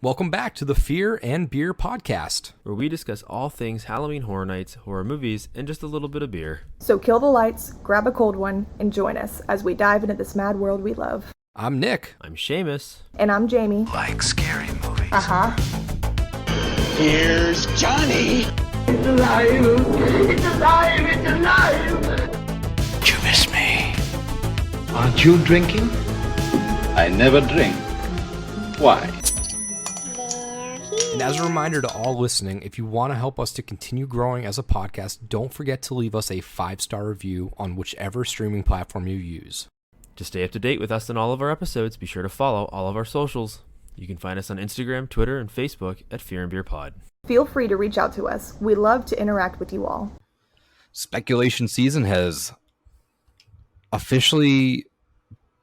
Welcome back to the Fear and Beer podcast. where we discuss all things Halloween Horror Nights, horror movies, and just a little bit of beer. So kill the lights, grab a cold one, and join us as we dive into this mad world we love. I'm Nick. I'm Seamus. And I'm Jamie. Like scary movies. Uh-huh. Here's Johnny. It's alive! It's alive! It's alive! You miss me. Aren't you drinking? I never drink. Why? And as a reminder to all listening, if you want to help us to continue growing as a podcast, don't forget to leave us a 5-star review on whichever streaming platform you use. To stay up to date with us and all of our episodes, be sure to follow all of our socials. You can find us on Instagram, Twitter, and Facebook at Fear and Beer Pod. Feel free to reach out to us. We love to interact with you all. Speculation season has officially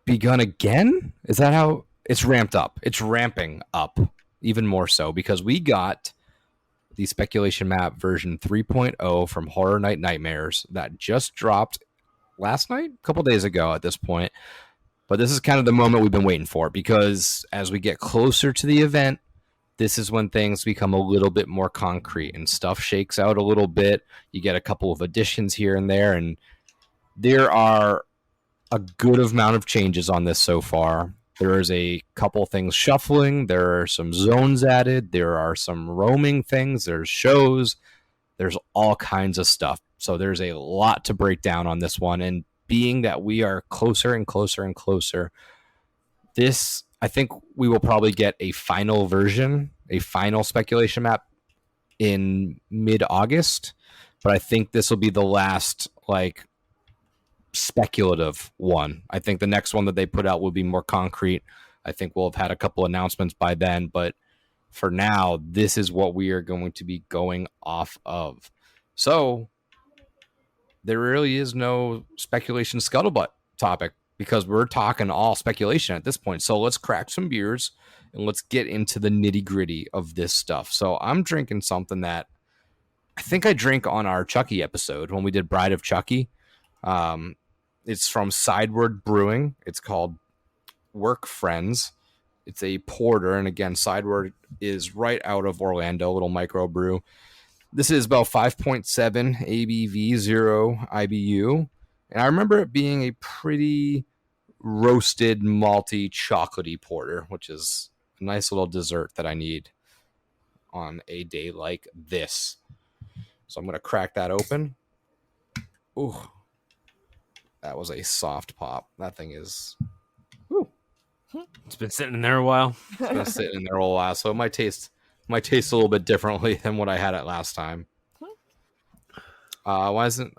begun again? Is that how it's ramped up? It's ramping up even more so because we got the Speculation Map version 3.0 from Horror Night Nightmares that just dropped last night, a couple days ago at this point. But this is kind of the moment we've been waiting for because as we get closer to the event, this is when things become a little bit more concrete and stuff shakes out a little bit. You get a couple of additions here and there, and there are a good amount of changes on this so far. There is a couple things shuffling. There are some zones added. There are some roaming things. There's shows. There's all kinds of stuff. So there's a lot to break down on this one. And being that we are closer and closer and closer, this, I think we will probably get a final version, a final speculation map in mid-August. But I think this will be the last, speculative one. I think the next one that they put out will be more concrete. I think we'll have had a couple announcements by then, but for now, this is what we are going to be going off of. So there really is no speculation scuttlebutt topic because we're talking all speculation at this point. So let's crack some beers and let's get into the nitty gritty of this stuff. So I'm drinking something that I think I drank on our Chucky episode when we did Bride of Chucky. It's from Sideward Brewing. It's called Work Friends. It's a porter, and again, Sideward is right out of Orlando, little micro brew. This is about 5.7 ABV, 0 IBU, and I remember it being a pretty roasted, malty, chocolatey porter, which is a nice little dessert that I need on a day like this. So I'm going to crack that open. Ooh. That was a soft pop. That thing is... Whew. It's been sitting in there a while. It's been sitting in there a while, so it might taste a little bit differently than what I had it last time. Why isn't...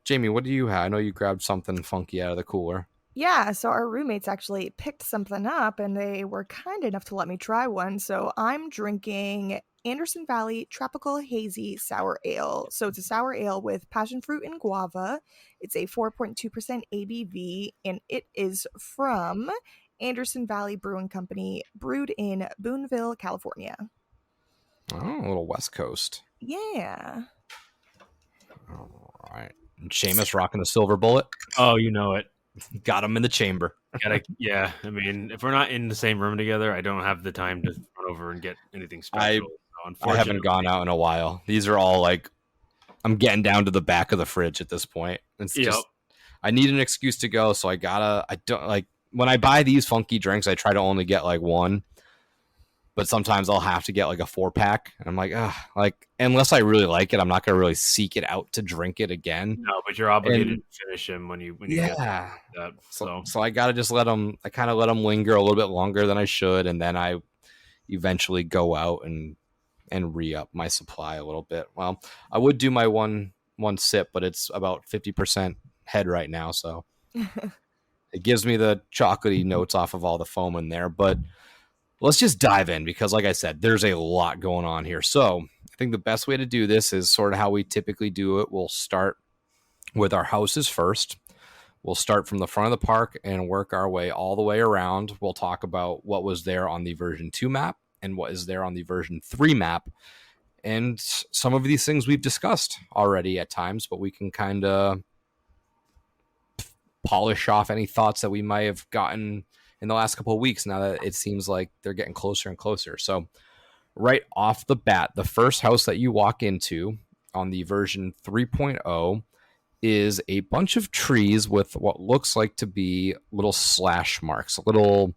Jamie, what do you have? I know you grabbed something funky out of the cooler. Yeah, so our roommates actually picked something up and they were kind enough to let me try one. So I'm drinking Anderson Valley Tropical Hazy Sour Ale. So it's a sour ale with passion fruit and guava. It's a 4.2% ABV and it is from Anderson Valley Brewing Company, brewed in Boonville, California. Oh, a little West Coast. Yeah. All right. And Seamus rocking the silver bullet. Oh, you know it. Got him in the chamber. Yeah, I mean, if we're not in the same room together, I don't have the time to run over and get anything special. I haven't gone out in a while. These are all I'm getting down to the back of the fridge at this point. It's just, I need an excuse to go. So when I buy these funky drinks, I try to only get one, but sometimes I'll have to get a 4-pack. And I'm unless I really like it, I'm not going to really seek it out to drink it again. No, but you're obligated to finish them when you get that. So I got to just let them linger a little bit longer than I should. And then I eventually go out and re-up my supply a little bit. Well, I would do my one sip, but it's about 50% head right now. So it gives me the chocolatey notes off of all the foam in there, but let's just dive in because like I said, there's a lot going on here. So I think the best way to do this is sort of how we typically do it. We'll start with our houses first. We'll start from the front of the park and work our way all the way around. We'll talk about what was there on the version 2 map and what is there on the version 3 map. And some of these things we've discussed already at times, but we can kind of polish off any thoughts that we might have gotten in the last couple of weeks, now that it seems like they're getting closer and closer. So right off the bat, the first house that you walk into on the version 3.0 is a bunch of trees with what looks like to be little slash marks, little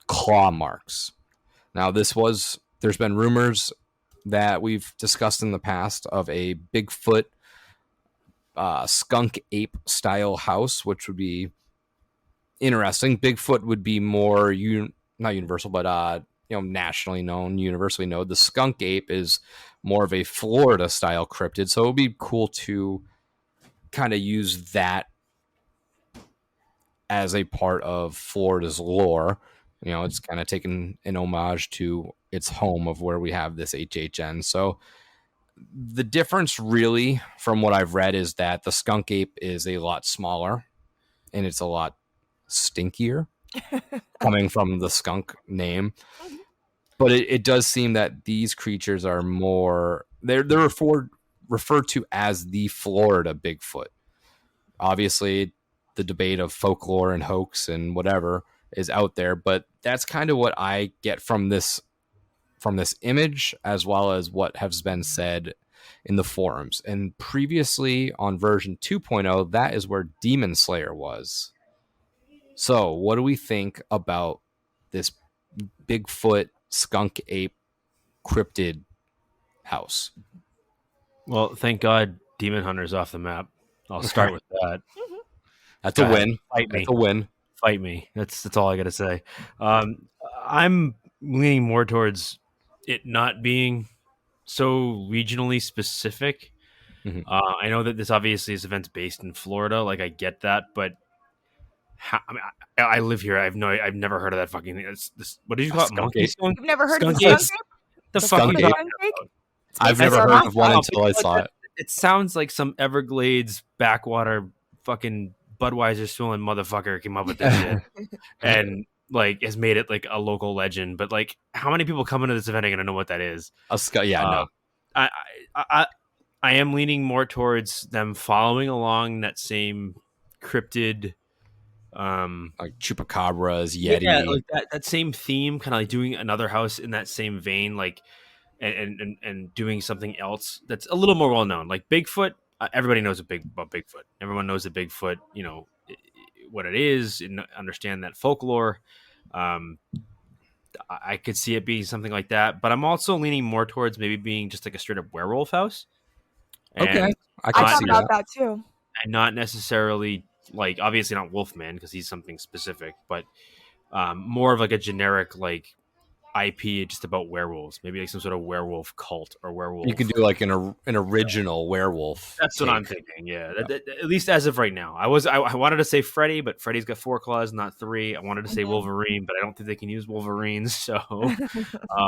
claw marks. Now, there's been rumors that we've discussed in the past of a Bigfoot skunk ape style house, which would be interesting. Bigfoot would be more not universal, but nationally known, universally known. The skunk ape is more of a Florida style cryptid, so it would be cool to kind of use that as a part of Florida's lore. It's kind of taken an homage to its home of where we have this HHN. So the difference really from what I've read is that the skunk ape is a lot smaller and it's a lot stinkier coming from the skunk name. But it does seem that these creatures are more, they're referred to as the Florida Bigfoot. Obviously, the debate of folklore and hoax and whatever is out there, but that's kind of what I get from this image, as well as what has been said in the forums. And previously on version 2.0, that is where Demon Slayer was. So what do we think about this Bigfoot skunk ape cryptid house? Well, thank God Demon Hunter's off the map. I'll start with that. That's a win. Fight me. That's a win. Fight me. That's all I got to say. I'm leaning more towards it not being so regionally specific. Mm-hmm. I know that this event's based in Florida. Like, I get that, but I live here. I've never heard of that fucking thing. What did you call it? Monkey skunk? You've never heard of Skunk the ape? skunk ape? The fuck are you skunk talking ape? about? I've never heard of one until I saw it. It sounds like some Everglades backwater fucking Budweiser swilling motherfucker came up with this shit and like has made it like a local legend. But like, how many people coming to this event are gonna know what that is? No. I am leaning more towards them following along that same cryptid, like chupacabras, yeti, yeah, like that same theme, kind of like doing another house in that same vein, like and doing something else that's a little more well known, like Bigfoot. Everybody knows about Bigfoot. Everyone knows that Bigfoot, what it is, and understand that folklore. I could see it being something like that, but I'm also leaning more towards maybe being just like a straight up werewolf house. Okay, I thought about that too. And not necessarily like, obviously not Wolfman because he's something specific, but more of like a generic like IP just about werewolves, maybe like some sort of werewolf cult or werewolf. You could do like an original werewolf. That's what I'm thinking. Yeah, at least as of right now. I wanted to say Freddy, but Freddy's got 4 claws, not 3. I wanted to say Wolverine, but I don't think they can use Wolverines. So,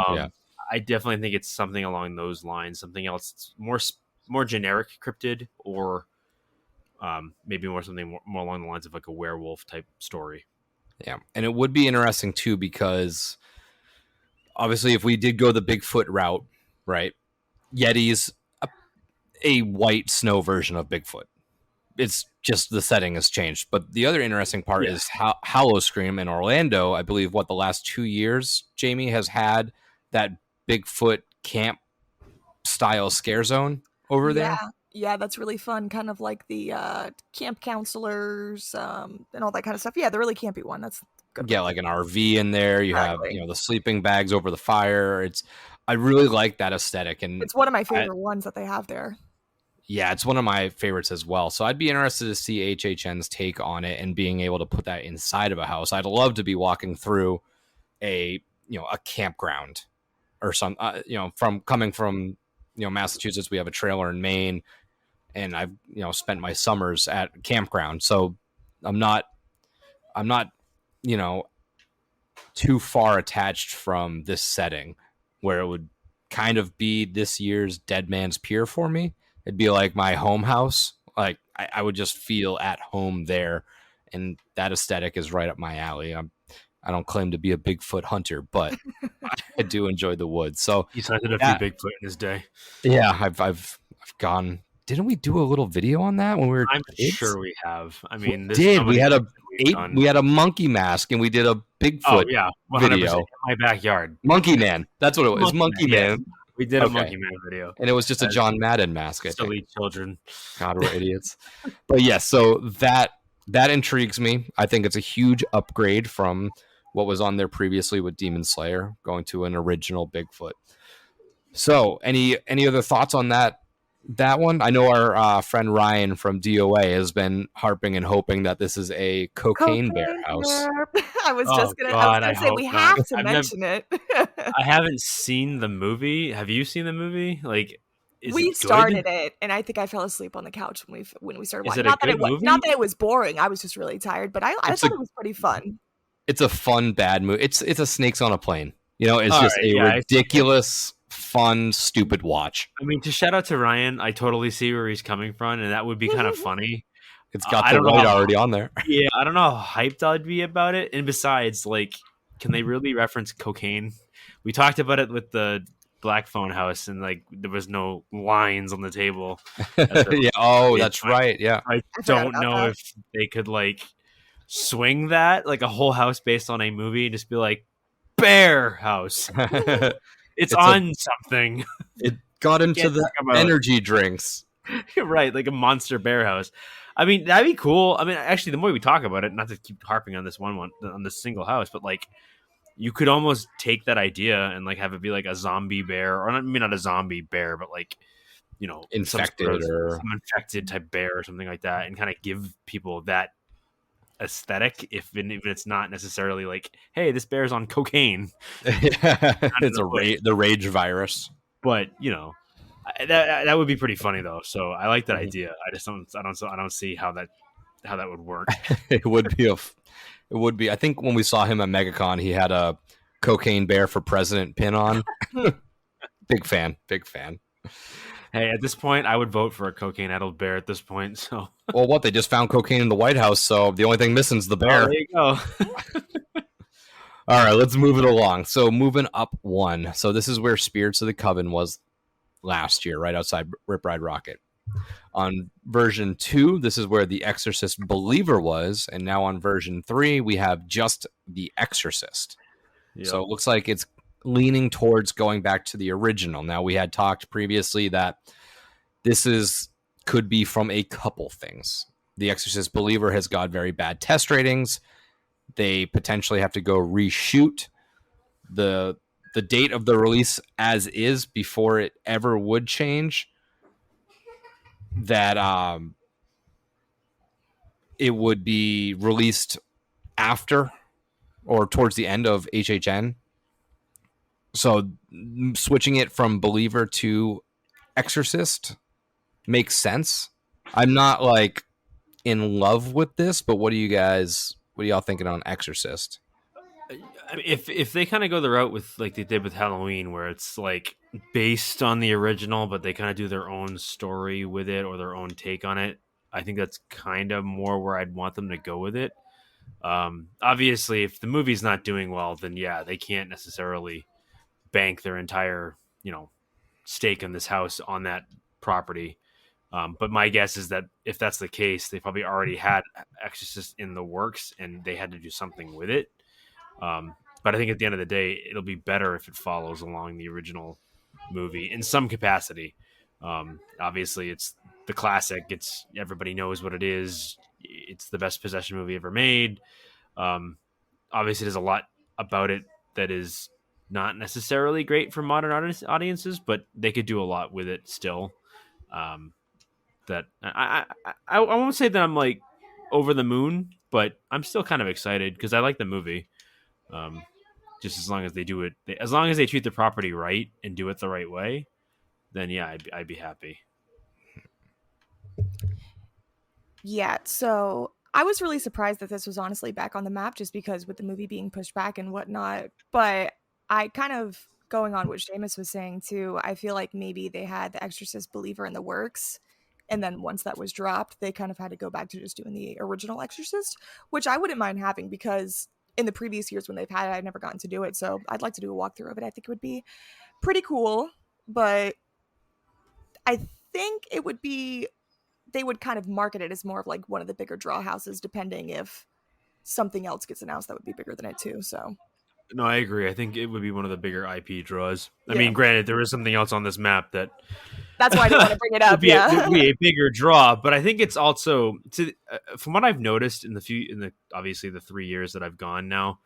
Yeah. I definitely think it's something along those lines. Something else more generic cryptid, or maybe something more along the lines of like a werewolf type story. Yeah, and it would be interesting too because obviously, if we did go the Bigfoot route, right? Yeti's a white snow version of Bigfoot. It's just the setting has changed. But the other interesting part is Hollow Scream in Orlando. I believe the last 2 years, Jamie has had that Bigfoot camp style scare zone over there. Yeah, that's really fun. Kind of like the camp counselors and all that kind of stuff. Yeah, the really campy one. That's good. Yeah, like an RV in there. You have the sleeping bags over the fire. I really like that aesthetic, and it's one of my favorite ones that they have there. Yeah, it's one of my favorites as well. So I'd be interested to see HHN's take on it and being able to put that inside of a house. I'd love to be walking through a campground or some coming from Massachusetts. We have a trailer in Maine, and I've spent my summers at campground. So I'm not too far attached from this setting where it would kind of be this year's Dead Man's Pier for me. It'd be like my home house. Like I would just feel at home there, and that aesthetic is right up my alley. I don't claim to be a Bigfoot hunter, but I do enjoy the woods. So he's hunted a few Bigfoot in his day. Yeah, I've gone. Didn't we do a little video on that when we were? I'm sure we have. I mean, we had a done. We had a monkey mask, and we did a Oh Bigfoot yeah, 100% video. in my backyard. Monkey Man. That's what it was. Monkey yes. Man. We did a Okay. Monkey Man video. And it was just a John Madden mask, I think. Silly children. God, we're idiots. But yes, so that intrigues me. I think it's a huge upgrade from what was on there previously with Demon Slayer, going to an original Bigfoot. So, any other thoughts on that one? I know our friend Ryan from DOA has been harping and hoping that this is a cocaine bear house. I was Oh, just gonna God, I say hope we not. have to I've mention it. I haven't seen the movie. Have you seen the movie? Like, is We it good? started it, and I think I fell asleep on the couch when we started Is watching. it a Not that good movie? not that it was boring. I was just really tired, but I thought it was pretty fun. It's a fun bad movie. It's a Snakes on a Plane. You know, it's All just right, a yeah, ridiculous, fun, stupid watch. I mean, to shout out to Ryan, I totally see where he's coming from, and that would be kind of funny. It's got I the don't know white how- already on there. Yeah, I don't know how hyped I'd be about it. And besides, like, can they really reference cocaine? We talked about it with the Black Phone House, and like there was no lines on the table. Yeah. Oh, that's right. Yeah. I forgot don't about know that. if they could like swing that like a whole house based on a movie and just be like Bear House. It's on something. It got into Can't the talk about- energy drinks. You're right, like a monster bear house. I mean, that'd be cool. I mean, actually, the more we talk about it, not to keep harping on this on this single house, but like, you could almost take that idea and like have it be like a zombie bear, or not a zombie bear, but like, you know, Infected or some infected type bear or something like that, and kind of give people that aesthetic, even if it's not necessarily like, hey, this bear's on cocaine, it's the rage virus. but you know. That would be pretty funny though. So I like that idea. I just don't see how that would work. It would be. I think when we saw him at MegaCon, he had a cocaine bear for president pin on. Big fan. Hey, at this point, I would vote for a cocaine addled bear at this point. So Well, what, they just found cocaine in the White House, so the only thing missing is the bear. there you go. All right, let's move it along. So moving up one. So this is where Spirits of the Coven was last year, right outside Rip Ride Rocket. On version 2, this is where the Exorcist Believer was, and now on version 3, we have just the Exorcist. Yep. So it looks like it's leaning towards going back to the original. Now, we had talked previously that this could be from a couple things. The Exorcist Believer has got very bad test ratings. They potentially have to go reshoot the date of the release as is before it ever would change. That it would be released after or towards the end of HHN. So switching it from Believer to Exorcist makes sense. I'm not like in love with this, but what are y'all thinking on Exorcist? I mean, if they kind of go the route with like they did with Halloween, where it's like based on the original, but they kind of do their own story with it or their own take on it, I think that's kind of more where I'd want them to go with it. Obviously, if the movie's not doing well, then yeah, they can't necessarily bank their entire stake in this house on that property. But my guess is that if that's the case, they probably already had Exorcist in the works and they had to do something with it. But I think at the end of the day, it'll be better if it follows along the original movie in some capacity. Obviously, it's the classic. It's everybody knows what it is. It's the best possession movie ever made. Obviously, there's a lot about it that is not necessarily great for modern audiences, but they could do a lot with it still. That I won't say that I'm like over the moon, but I'm still kind of excited because I like the movie. Just as long as they do it, as long as they treat the property right and do it the right way, then yeah, I'd be happy. Yeah, so I was really surprised that this was honestly back on the map just because with the movie being pushed back and whatnot. But I kind of, going on what Seamus was saying too, I feel like maybe they had the Exorcist Believer in the works. And then once that was dropped, they kind of had to go back to just doing the original Exorcist, which I wouldn't mind having because in the previous years when they've had it, I've never gotten to do it. So I'd like to do a walkthrough of it. I think it would be pretty cool. But I think it would be, they would kind of market it as more of like one of the bigger draw houses, depending if something else gets announced that would be bigger than it too. So No, I agree. I think it would be one of the bigger IP draws. I Yeah. mean, granted, there is something else on this map that that's why I didn't want to bring it up. would be, Yeah. would be a bigger draw, but I think it's also from what I've noticed in the obviously the 3 years that I've gone now.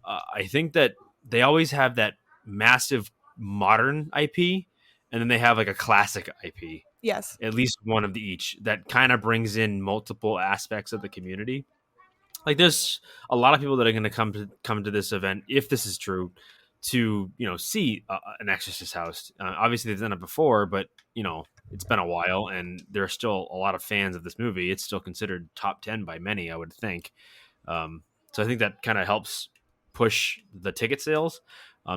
I think that they always have that massive modern IP, and then they have like a classic IP. Yes. At least one of each that kind of brings in multiple aspects of the community. Like there's a lot of people that are going to come to this event, if this is true, to see an Exorcist house. Obviously, they've done it before, but it's been a while, and there are still a lot of fans of this movie. It's still considered top 10 by many, I would think. So I think that kind of helps push the ticket sales.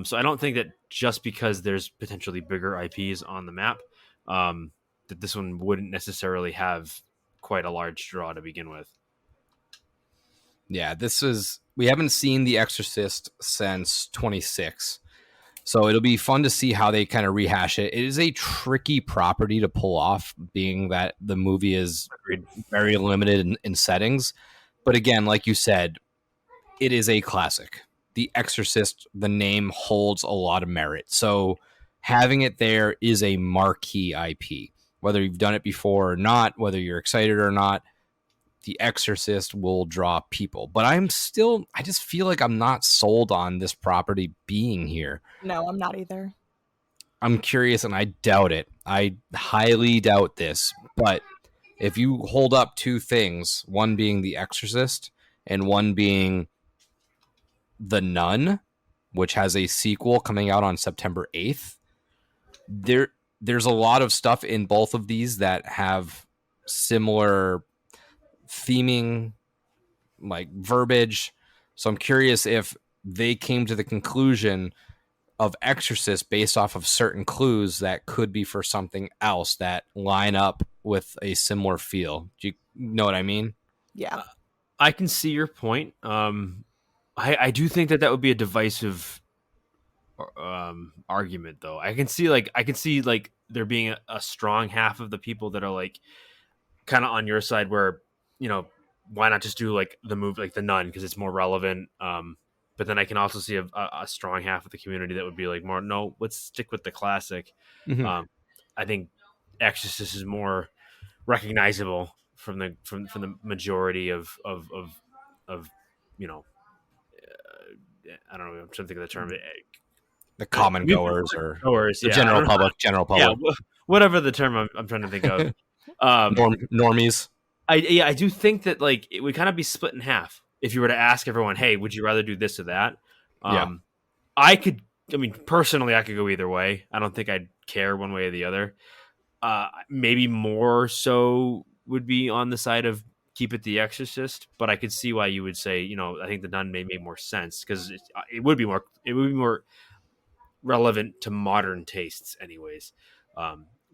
So I don't think that just because there's potentially bigger IPs on the map, that this one wouldn't necessarily have quite a large draw to begin with. Yeah, we haven't seen The Exorcist since 26. So it'll be fun to see how they kind of rehash it. It is a tricky property to pull off, being that the movie is very limited in settings. But again, like you said, it is a classic. The Exorcist, the name holds a lot of merit. So having it there is a marquee IP. Whether you've done it before or not, whether you're excited or not, The Exorcist will draw people. But I just feel like I'm not sold on this property being here. No, I'm not either. I'm curious, and I doubt it. I highly doubt this. But if you hold up two things, one being The Exorcist and one being The Nun, which has a sequel coming out on September 8th, there's a lot of stuff in both of these that have similar theming, like verbiage. So I'm curious if they came to the conclusion of Exorcist based off of certain clues that could be for something else that line up with a similar feel. Do you know what I mean? Yeah. I can see your point. I do think that would be a divisive argument, though. I can see like there being a strong half of the people that are like kind of on your side, where why not just do like the movie, like The Nun, because it's more relevant. But then I can also see a strong half of the community that would be like, more, no, let's stick with the classic. Mm-hmm. I think Exorcist is more recognizable from the majority of I don't know. I'm trying to think of the term. The common goers or the yeah, general public. Yeah, whatever the term I'm trying to think of. Normies. I do think that like it would kind of be split in half if you were to ask everyone, hey, would you rather do this or that? Personally, I could go either way. I don't think I'd care one way or the other. Maybe more so would be on the side of keep it The Exorcist, but I could see why you would say, I think The Nun may make more sense, because it would be more relevant to modern tastes anyways.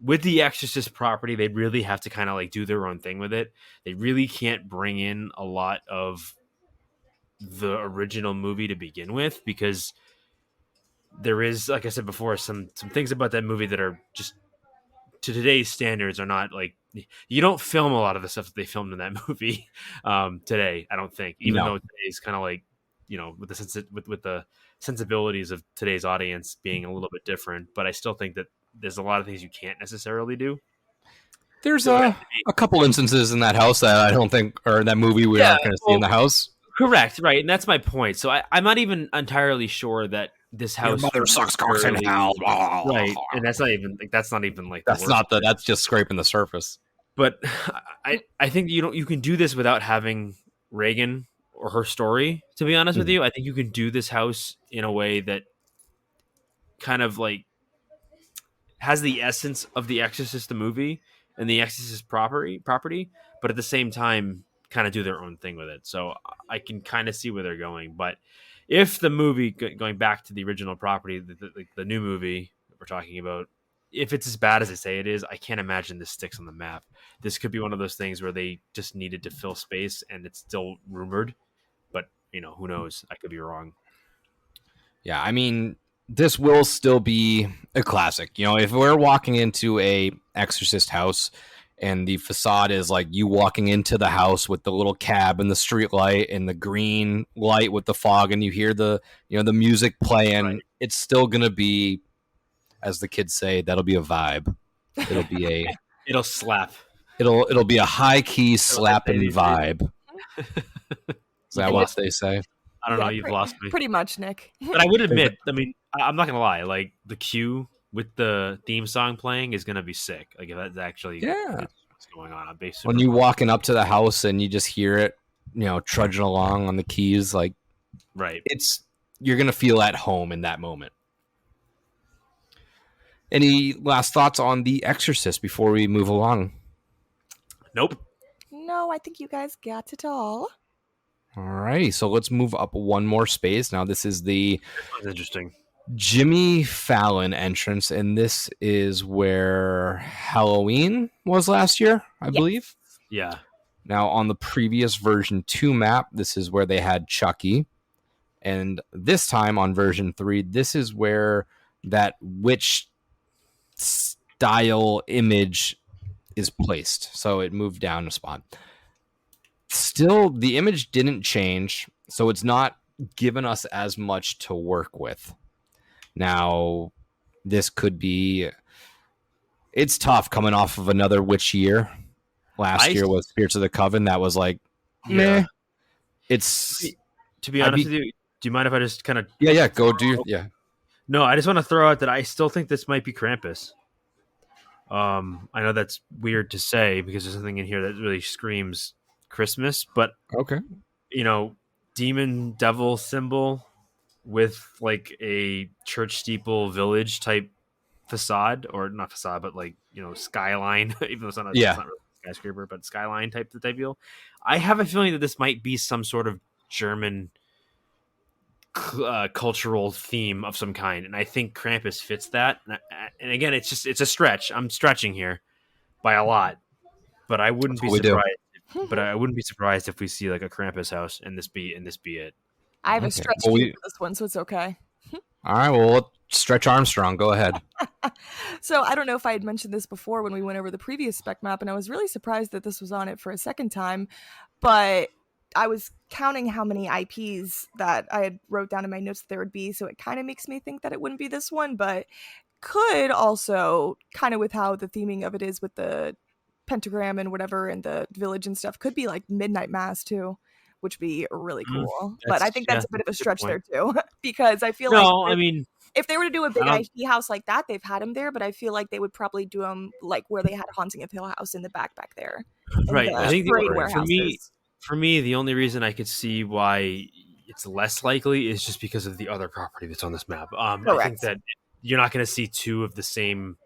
With The Exorcist property, they really have to kind of like do their own thing with it. They really can't bring in a lot of the original movie to begin with, because there is, like I said before, some things about that movie that are just, to today's standards, are not like, you don't film a lot of the stuff that they filmed in that movie today, I don't think, even though today's kind of like, with the sensibilities of today's audience being a little bit different, but I still think that there's a lot of things you can't necessarily do. There's a couple instances in that house that I don't think, or in that movie, we aren't going to see in the house. Correct, right, and that's my point. So I'm not even entirely sure that this house, your mother sucks cocks in hell, right? And that's not even like that's just scraping the surface. But I think you can do this without having Reagan or her story. To be honest with you, I think you can do this house in a way that kind of like has the essence of The Exorcist, the movie, and The Exorcist property, but at the same time kind of do their own thing with it. So I can kind of see where they're going. But if the movie, going back to the original property, the new movie that we're talking about, if it's as bad as they say it is, I can't imagine this sticks on the map. This could be one of those things where they just needed to fill space, and it's still rumored. But, who knows? I could be wrong. Yeah, I mean, this will still be a classic. If we're walking into a Exorcist house and the facade is like you walking into the house with the little cab and the street light and the green light with the fog, and you hear the the music playing. Right. It's still gonna be, as the kids say, that'll be a vibe. It'll be a It'll slap. it'll be a high key slapping these vibe. Is that what lost they say? I don't know. You've lost me. Pretty much, Nick. But I would admit, I mean, I'm not gonna lie. Like the cue with the theme song playing is gonna be sick. Like if that's actually what's going on. When you walking up to the house and you just hear it, trudging along on the keys, like right, you're gonna feel at home in that moment. Any last thoughts on The Exorcist before we move along? Nope. No, I think you guys got it all. All righty, so let's move up one more space. Now this is the That's interesting. Jimmy Fallon entrance, and this is where Halloween was last year, I believe. Yeah. Now on the previous version 2 map, this is where they had Chucky. And this time on version 3, this is where that witch style image is placed. So it moved down a spot. Still, the image didn't change, so it's not given us as much to work with. Now, this could be... It's tough coming off of another witch year. Last year was Spirits of the Coven. That was like, meh. It's... To be honest with you, do you mind if I just kind of... Yeah, go do... Yeah. No, I just want to throw out that I still think this might be Krampus. I know that's weird to say because there's something in here that really screams Christmas, but okay, demon devil symbol with like a church steeple village type facade, or not facade, but like skyline. Even though it's not really a skyscraper, but skyline type deal. I have a feeling that this might be some sort of German cultural theme of some kind, and I think Krampus fits that. And again, it's a stretch. I'm stretching here by a lot, but I wouldn't be surprised. But I wouldn't be surprised if we see like a Krampus house and this be it. I have a stretch for this one, so it's okay. All right, well, stretch Armstrong. Go ahead. So I don't know if I had mentioned this before when we went over the previous spec map, and I was really surprised that this was on it for a second time, but I was counting how many IPs that I had wrote down in my notes that there would be, so it kind of makes me think that it wouldn't be this one, but could also, kind of with how the theming of it is with the pentagram and whatever and the village and stuff, could be like Midnight Mass too, which would be really cool. But I think that's a bit of a stretch there too, because I feel if they were to do a big IP house like that, they've had them there, but I feel like they would probably do them like where they had Haunting of Hill House in the back there. Right. I think for me, the only reason I could see why it's less likely is just because of the other property that's on this map. I think that you're not going to see two of the same,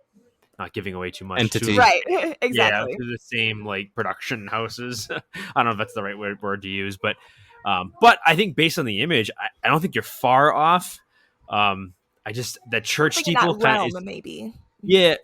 not giving away too much, entity. Right, exactly. Yeah, the same like production houses. I don't know if that's the right word to use, but I think based on the image, I don't think you're far off. That church steeple kind of maybe. Yeah,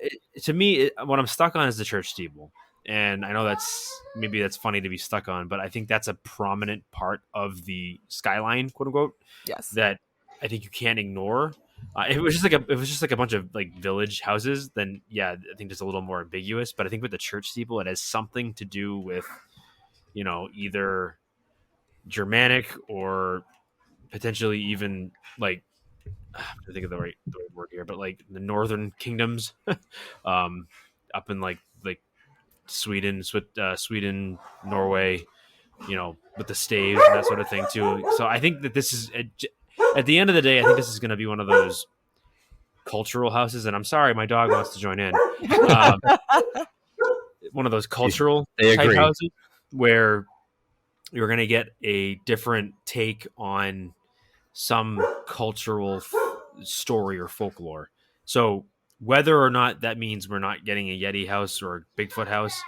to me, what I'm stuck on is the church steeple. And I know that's funny to be stuck on, but I think that's a prominent part of the skyline, quote unquote. Yes. That I think you can't ignore. If it was just like a bunch of like village houses, then yeah, I think it's a little more ambiguous. But I think with the church steeple, it has something to do with, either Germanic or potentially even like, I'm trying to think of the right word here, but like the northern kingdoms, up in like Sweden, Norway, with the staves and that sort of thing too. So I think that this is at the end of the day, I think this is going to be one of those cultural houses. And I'm sorry, my dog wants to join in. One of those cultural type houses where you're going to get a different take on some cultural story or folklore. So whether or not that means we're not getting a Yeti house or a Bigfoot house,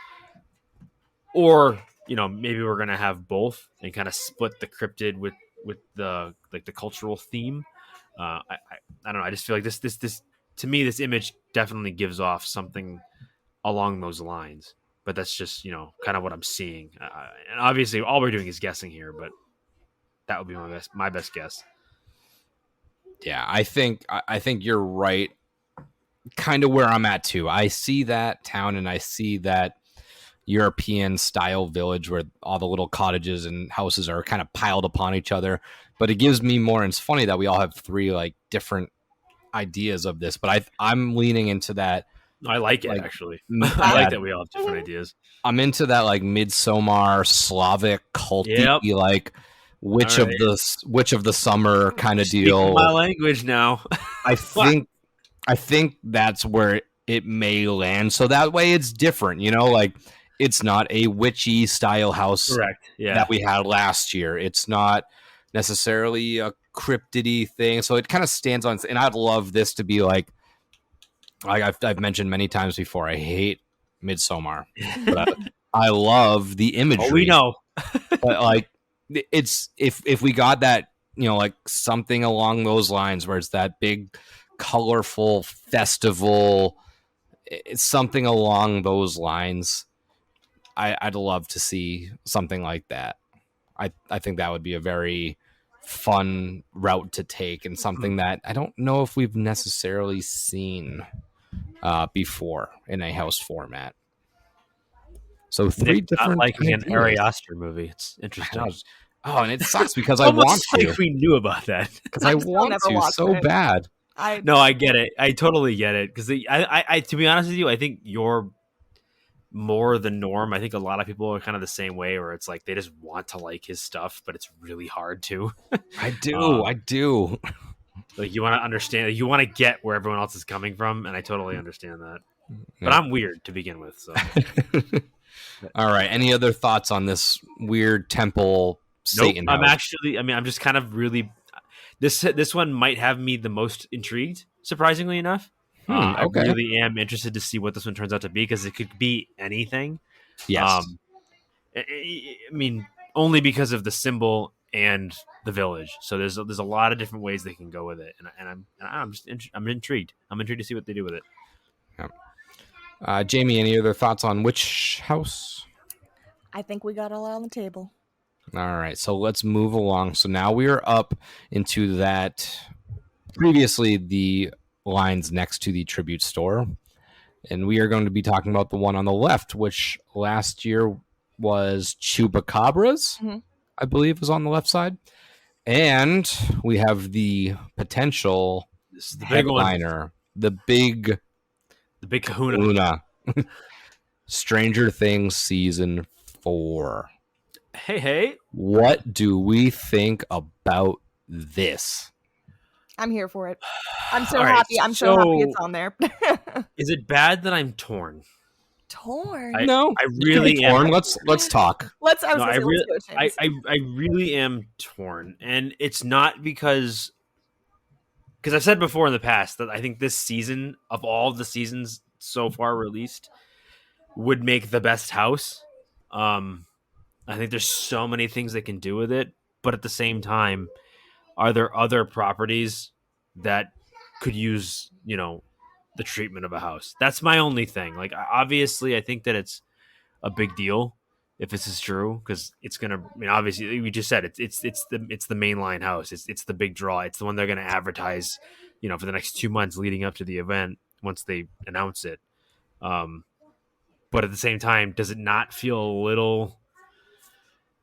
or maybe we're gonna have both and kind of split the cryptid with the the cultural theme. I don't know. I just feel like this to me, this image definitely gives off something along those lines. But that's just kind of what I'm seeing. And obviously, all we're doing is guessing here, but that would be my best guess. Yeah, I think you're right. Kind of where I'm at too. I see that town and I see that European style village where all the little cottages and houses are kind of piled upon each other. But it gives me more, and it's funny that we all have three like different ideas of this, but I'm leaning into that. I like it, Like, actually. yeah. I like that we all have different ideas. I'm into that like Midsommar Slavic culty, Yep. like witch All of the summer kind of Speaking deal. my language now. I think that's where it may land. So that way it's different, like it's not a witchy style house Correct. Yeah. that we had last year. It's not necessarily a cryptidy thing. So it kind of stands on, and I'd love this to be like I've mentioned many times before, I hate Midsommar, but I love the imagery. Oh, we know. But like it's if we got that, like something along those lines where it's that big colorful festival, it's something along those lines, I'd love to see something like that. I think that would be a very fun route to take, and something that I don't know if we've necessarily seen before in a house format. So three Nick different not liking ideas. an Ari Aster movie. It's interesting. Oh, and it sucks because I want Almost to. like we knew about that. Because I still want never to watched so it. bad. No, I get it. I totally get it. Because I, to be honest with you, I think you're more the norm. I think a lot of people are kind of the same way, where it's like they just want to like his stuff, but it's really hard to. I do. Like, you want to understand, you want to get where everyone else is coming from, and I totally understand that. But Yeah. I'm weird to begin with, so. All right. Any other thoughts on this weird temple Satan Nope. house? I'm just kind of really. This one might have me the most intrigued, surpringly enough. Okay. I really am interested to see what this one turns out to be, because it could be anything. Yes. I mean, only because of the symbol and the village. So there's a lot of different ways they can go with it, and I'm intrigued. I'm intrigued to see what they do with it. Jamie, any other thoughts on which house? I think we got a lot on the table. All right, so let's move along. So now we are up into that, previously the lines next to the tribute store, and we are going to be talking about the one on the left, which last year was Chupacabra's, I believe was on the left side. And we have the potential This is the big one, headliner, the big the big Kahuna. Luna. Stranger Things season 4. Hey, What do we think about this? I'm here for it. I'm so All right, happy. I'm so happy so- it's on there. is it bad that I'm torn? Torn. No, I really am. Torn. Let's talk. Let's. I was No, gonna I say, really, let's go, Chance. I really am torn, and it's not because I've said before in the past that I think this season, of all the seasons so far released, would make the best house. I think there's so many things they can do with it, but at the same time, are there other properties that could use, the treatment of a house? That's my only thing. Like, obviously, I think that it's a big deal if this is true, because it's gonna. I mean, obviously, we just said it's the mainline house. It's the big draw. It's the one they're gonna advertise, for the next 2 months leading up to the event once they announce it. But at the same time, does it not feel a little?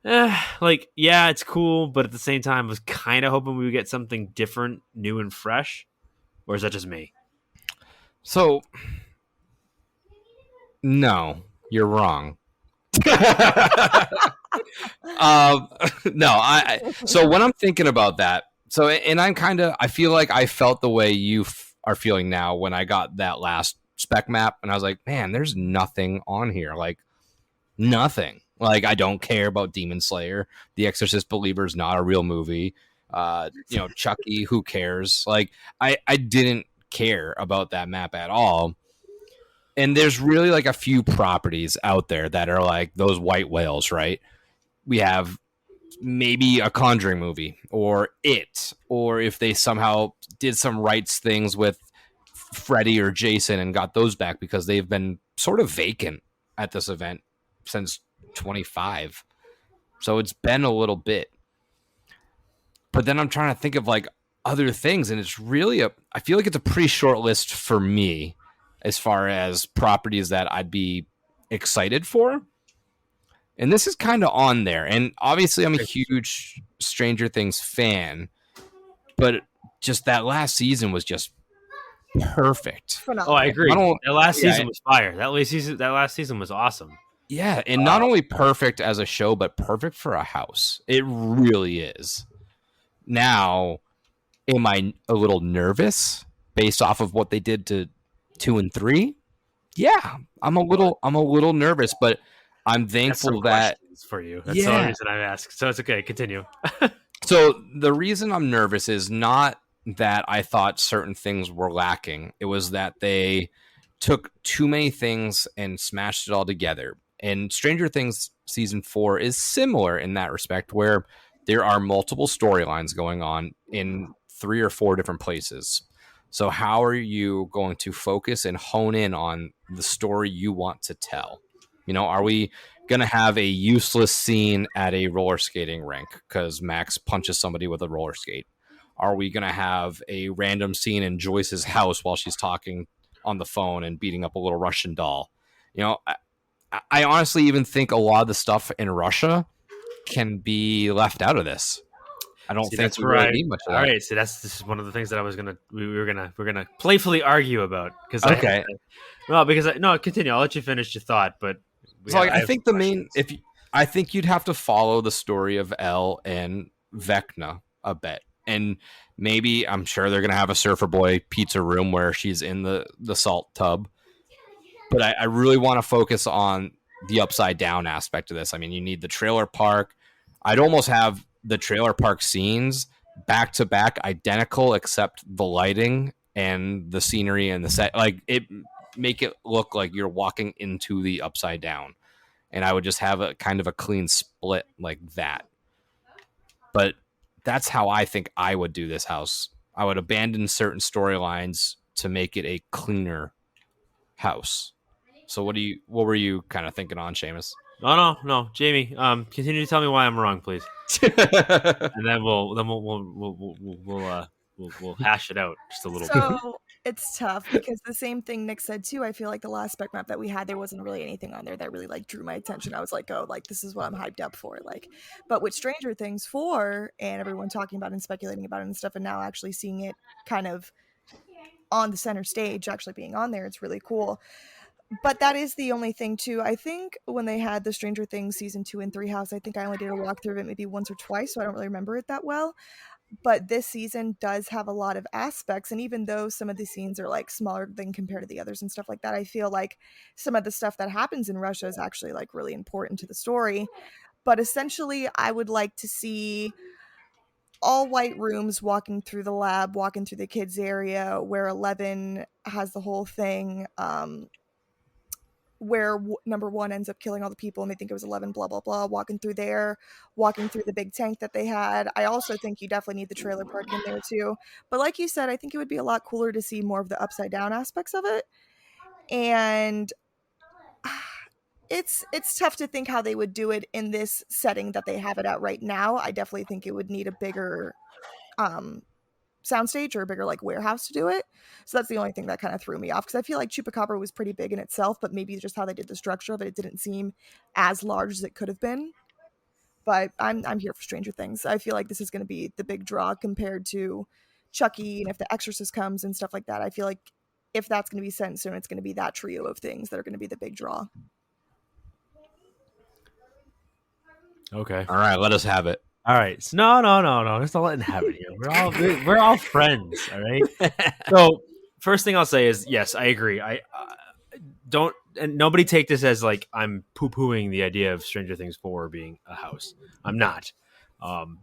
Like, yeah, it's cool, but at the same time, I was kind of hoping we would get something different, new and fresh. Or is that just me? So, no, you're wrong. No, so when I'm thinking about that, and I feel like I felt the way you are feeling now when I got that last spec map, and I was like, man, there's nothing on here, like nothing. Like, I don't care about Demon Slayer. The Exorcist Believer is not a real movie. Chucky, who cares? Like, I didn't care about that map at all. And there's really like a few properties out there that are like those white whales, right? We have maybe a Conjuring movie, or It, or if they somehow did some rights things with Freddy or Jason and got those back, because they've been sort of vacant at this event since 25. So it's been a little bit. But then I'm trying to think of like other things, and it's really I feel like it's a pretty short list for me as far as properties that I'd be excited for. And this is kind of on there. And obviously, I'm a huge Stranger Things fan, but just that last season was just perfect. Phenomenal. Oh, I agree. Not only- That last yeah, season was fire. That last season was awesome. Yeah, and not only perfect as a show, but perfect for a house. It really is. Now, am I a little nervous based off of what they did to 2 and 3? Yeah, I'm a little nervous, but I'm thankful that for you. That's the only reason I asked. So it's okay. Continue. So the reason I'm nervous is not that I thought certain things were lacking. It was that they took too many things and smashed it all together. And Stranger Things season 4 is similar in that respect, where there are multiple storylines going on in 3 or 4 different places. So how are you going to focus and hone in on the story you want to tell? You know, are we going to have a useless scene at a roller skating rink because Max punches somebody with a roller skate? Are we going to have a random scene in Joyce's house while she's talking on the phone and beating up a little Russian doll? You know, I honestly even think a lot of the stuff in Russia can be left out of this. I don't think we really need much of that. All right, so this is one of the things that I was we're gonna playfully argue about because continue. I'll let you finish your thought, but I think the main I think you'd have to follow the story of Elle and Vecna a bit, and maybe I'm sure they're gonna have a Surfer Boy pizza room where she's in the salt tub. But I really want to focus on the upside down aspect of this. I mean, you need the trailer park. I'd almost have the trailer park scenes back to back, identical, except the lighting and the scenery and the set. Like it, make it look like you're walking into the upside down. And I would just have a kind of a clean split like that. But that's how I think I would do this house. I would abandon certain storylines to make it a cleaner house. So what were you kind of thinking on, Seamus? No, Jamie. Continue to tell me why I'm wrong, please, and then we'll hash it out just a little bit. So it's tough because the same thing Nick said too. I feel like the last spec map that we had, there wasn't really anything on there that really like drew my attention. I was like, oh, like this is what I'm hyped up for. Like, but with Stranger Things 4 and everyone talking about it and speculating about it and stuff, and now actually seeing it kind of on the center stage, actually being on there, it's really cool. But that is the only thing too. I think when they had the Stranger Things season 2 and 3 house, I think I only did a walkthrough of it maybe once or twice, so I don't really remember it that well. But this season does have a lot of aspects, and even though some of the scenes are like smaller than compared to the others and stuff like that, I feel like some of the stuff that happens in Russia is actually like really important to the story. But essentially, I would like to see all white rooms walking through the lab, walking through the kids area where 11 has the whole thing, where number 1 ends up killing all the people and they think it was 11, blah, blah, blah, walking through there, walking through the big tank that they had. I also think you definitely need the trailer park in there too. But like you said, I think it would be a lot cooler to see more of the upside down aspects of it. And it's tough to think how they would do it in this setting that they have it at right now. I definitely think it would need a bigger soundstage or a bigger like warehouse to do it. So that's the only thing that kind of threw me off, because I feel like Chupacabra was pretty big in itself, but maybe just how they did the structure of it, it didn't seem as large as it could have been. But I'm here for Stranger Things. I feel like this is going to be the big draw compared to Chucky, and if The Exorcist comes and stuff like that, I feel like if that's going to be set in stone, it's going to be that trio of things that are going to be the big draw. Okay. All right, let us have it. All right. So, no. Just not letting have it here. We're all friends. All right. So first thing I'll say is yes, I agree. I don't, and nobody take this as like I'm poo-pooing the idea of Stranger Things 4 being a house. I'm not.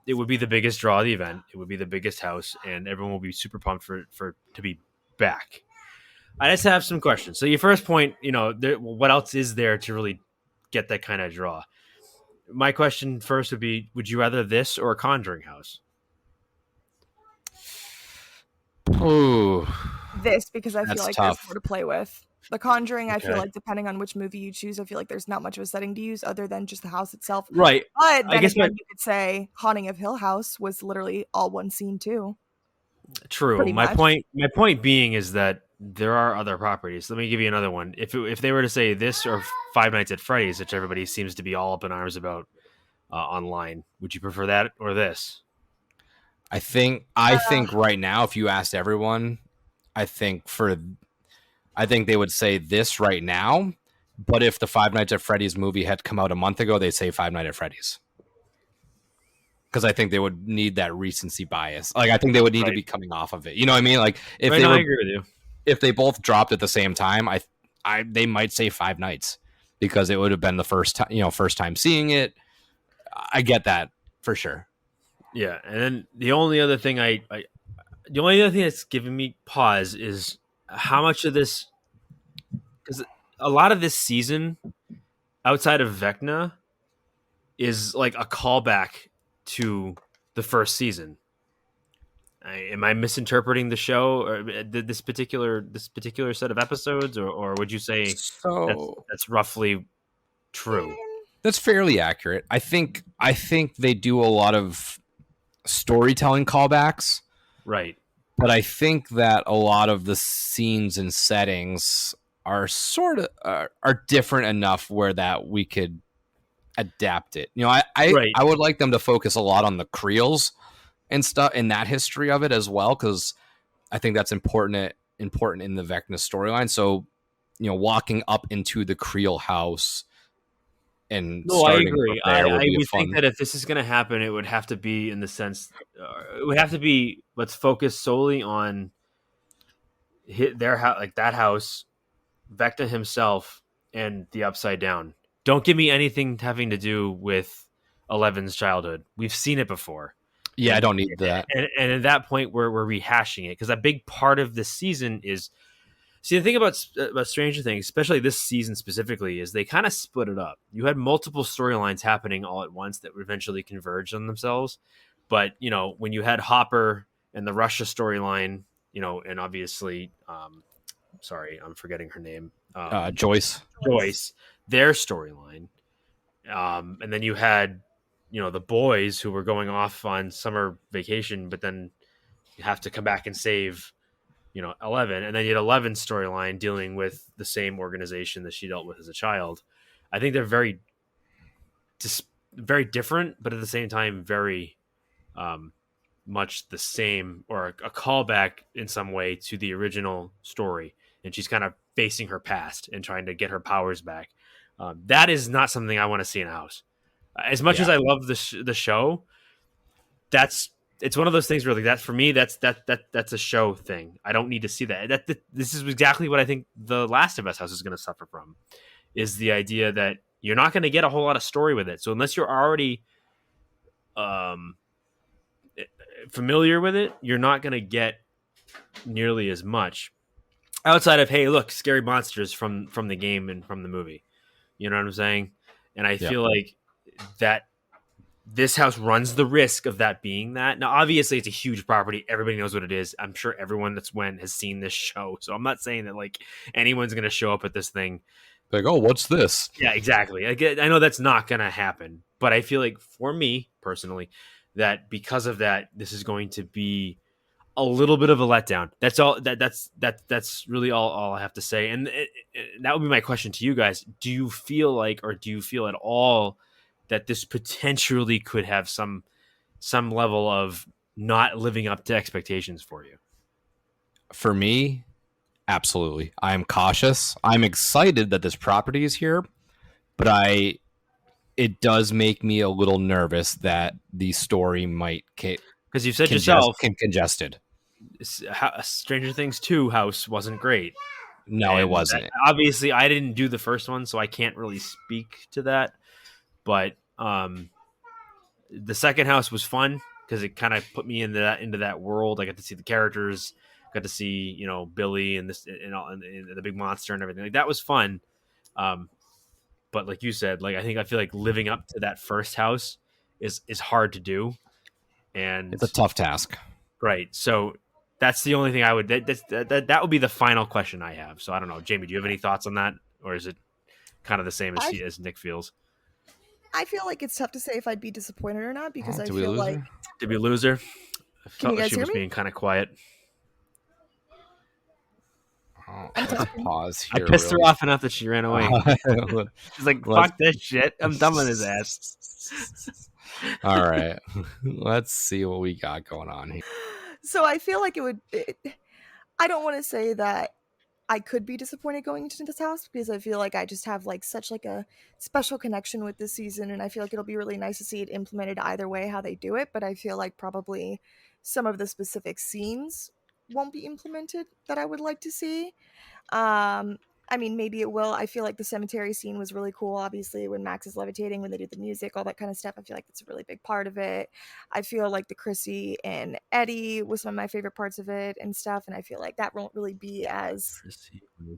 It would be the biggest draw of the event. It would be the biggest house, and everyone will be super pumped for to be back. I just have some questions. So your first point, what else is there to really get that kind of draw? My question first would be, would you rather this or a Conjuring house? Ooh, This, because I feel like tough. there's more to play with. The Conjuring, I feel like depending on which movie you choose, I feel like there's not much of a setting to use other than just the house itself. Right. But then again, you could say Haunting of Hill House was literally all one scene too. True. My point being is that there are other properties. Let me give you another one. If they were to say this or Five Nights at Freddy's, which everybody seems to be all up in arms about online, would you prefer that or this? I think right now, if you asked everyone, I think they would say this right now. But if the Five Nights at Freddy's movie had come out a month ago, they'd say Five Nights at Freddy's. Because I think they would need that recency bias. Like, I think they would need to be coming off of it. You know what I mean? Like, if I agree with you. If they both dropped at the same time, they might say Five Nights because it would have been the first time seeing it. I get that for sure. Yeah, and then the only other thing that's giving me pause is how much of this, because a lot of this season outside of Vecna is like a callback to the first season. Am I misinterpreting the show or this particular set of episodes, or would you say that's roughly true? That's fairly accurate. I think they do a lot of storytelling callbacks, right? But I think that a lot of the scenes and settings are sort of are different enough where that we could adapt it. You know, I would like them to focus a lot on the Creoles and stuff in that history of it as well, because I think that's important in the Vecna storyline. So, you know, walking up into the Creole house and I agree. I would think that if this is going to happen, it would have to be in the sense it would have to be let's focus solely on their house, like that house, Vecna himself, and the Upside Down. Don't give me anything having to do with Eleven's childhood. We've seen it before. Yeah, I don't need that. And at that point, we're rehashing it because a big part of this season is. See, the thing about Stranger Things, especially this season specifically, is they kind of split it up. You had multiple storylines happening all at once that would eventually converge on themselves. But, you know, when you had Hopper and the Russia storyline, you know, and obviously, sorry, I'm forgetting her name. Joyce, their storyline. And then you had, you know, the boys who were going off on summer vacation, but then you have to come back and save, you know, 11, and then you had 11's storyline dealing with the same organization that she dealt with as a child. I think they're very different, but at the same time, very much the same, or a callback in some way to the original story. And she's kind of facing her past and trying to get her powers back. That is not something I want to see in a house. As much as I love the show, it's one of those things where, like, that for me, that's a show thing. I don't need to see that. This is exactly what I think the Last of Us house is going to suffer from, is the idea that you're not going to get a whole lot of story with it. So unless you're already familiar with it, you're not going to get nearly as much outside of, hey, look, scary monsters from the game and from the movie. You know what I'm saying? And I feel like that this house runs the risk of that being that. Now, obviously, it's a huge property. Everybody knows what it is. I'm sure everyone has seen this show. So I'm not saying that, like, anyone's going to show up at this thing like, oh, what's this? Yeah, exactly. I know that's not going to happen. But I feel like, for me, personally, that because of that, this is going to be a little bit of a letdown. That's all. That's really all I have to say. And that would be my question to you guys. Do you feel at all that this potentially could have some level of not living up to expectations for you? For me, absolutely. I'm cautious. I'm excited that this property is here, but it does make me a little nervous that the story might because you've said yourself congested. Stranger Things 2 house wasn't great. No, it wasn't. Obviously, I didn't do the first one, so I can't really speak to that. But the second house was fun because it kind of put me into that world. I got to see the characters, got to see, you know, Billy and the big monster and everything. Like, that was fun. But like you said, like, I feel like living up to that first house is hard to do, and it's a tough task. Right. So that's the only thing I would. That would be the final question I have. So I don't know, Jamie. Do you have any thoughts on that, or is it kind of the same as Nick feels? I feel like it's tough to say if I'd be disappointed or not because I feel like. Did we lose her? I Can felt you like guys she hear was me? being kind of quiet. Oh, I'm let's talking. pause I here. pissed her real- off enough that she ran away. She's like, Let's- "Fuck this shit! I'm done with his ass." All right, let's see what we got going on here. So I feel like I don't want to say that I could be disappointed going into this house because I feel like I just have like such like a special connection with this season, and I feel like it'll be really nice to see it implemented either way how they do it. But I feel like probably some of the specific scenes won't be implemented that I would like to see. I mean, maybe it will. I feel like the cemetery scene was really cool. Obviously, when Max is levitating, when they do the music, all that kind of stuff. I feel like that's a really big part of it. I feel like the Chrissy and Eddie was some of my favorite parts of it and stuff. And I feel like that won't really be as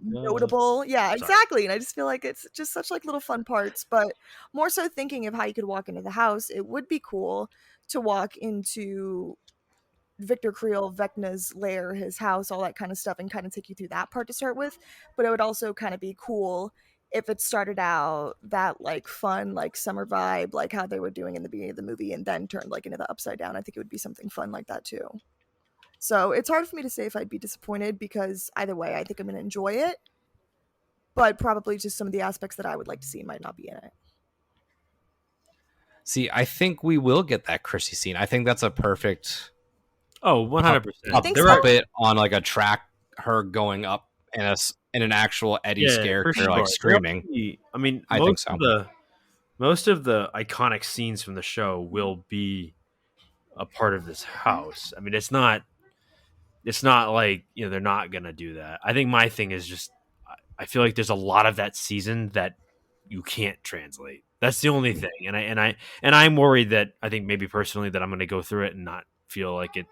notable. Yeah, exactly. And I just feel like it's just such like little fun parts. But more so thinking of how you could walk into the house, it would be cool to walk into Victor Creel, Vecna's lair, his house, all that kind of stuff, and kind of take you through that part to start with. But it would also kind of be cool if it started out that like fun, like summer vibe, like how they were doing in the beginning of the movie, and then turned like into the upside down. I think it would be something fun like that too. So it's hard for me to say if I'd be disappointed because either way, I think I'm going to enjoy it. But probably just some of the aspects that I would like to see might not be in it. See, I think we will get that Chrissy scene. I think that's a perfect 100%. I think a so. puppet on like a track, her going up in an actual Eddie scare, for like sure. screaming. I mean, I think so. Most of the iconic scenes from the show will be a part of this house. I mean, it's not like, you know, they're not gonna do that. I think my thing is just I feel like there's a lot of that season that you can't translate. That's the only thing. And I'm worried that I think maybe personally that I'm gonna go through it and not feel like it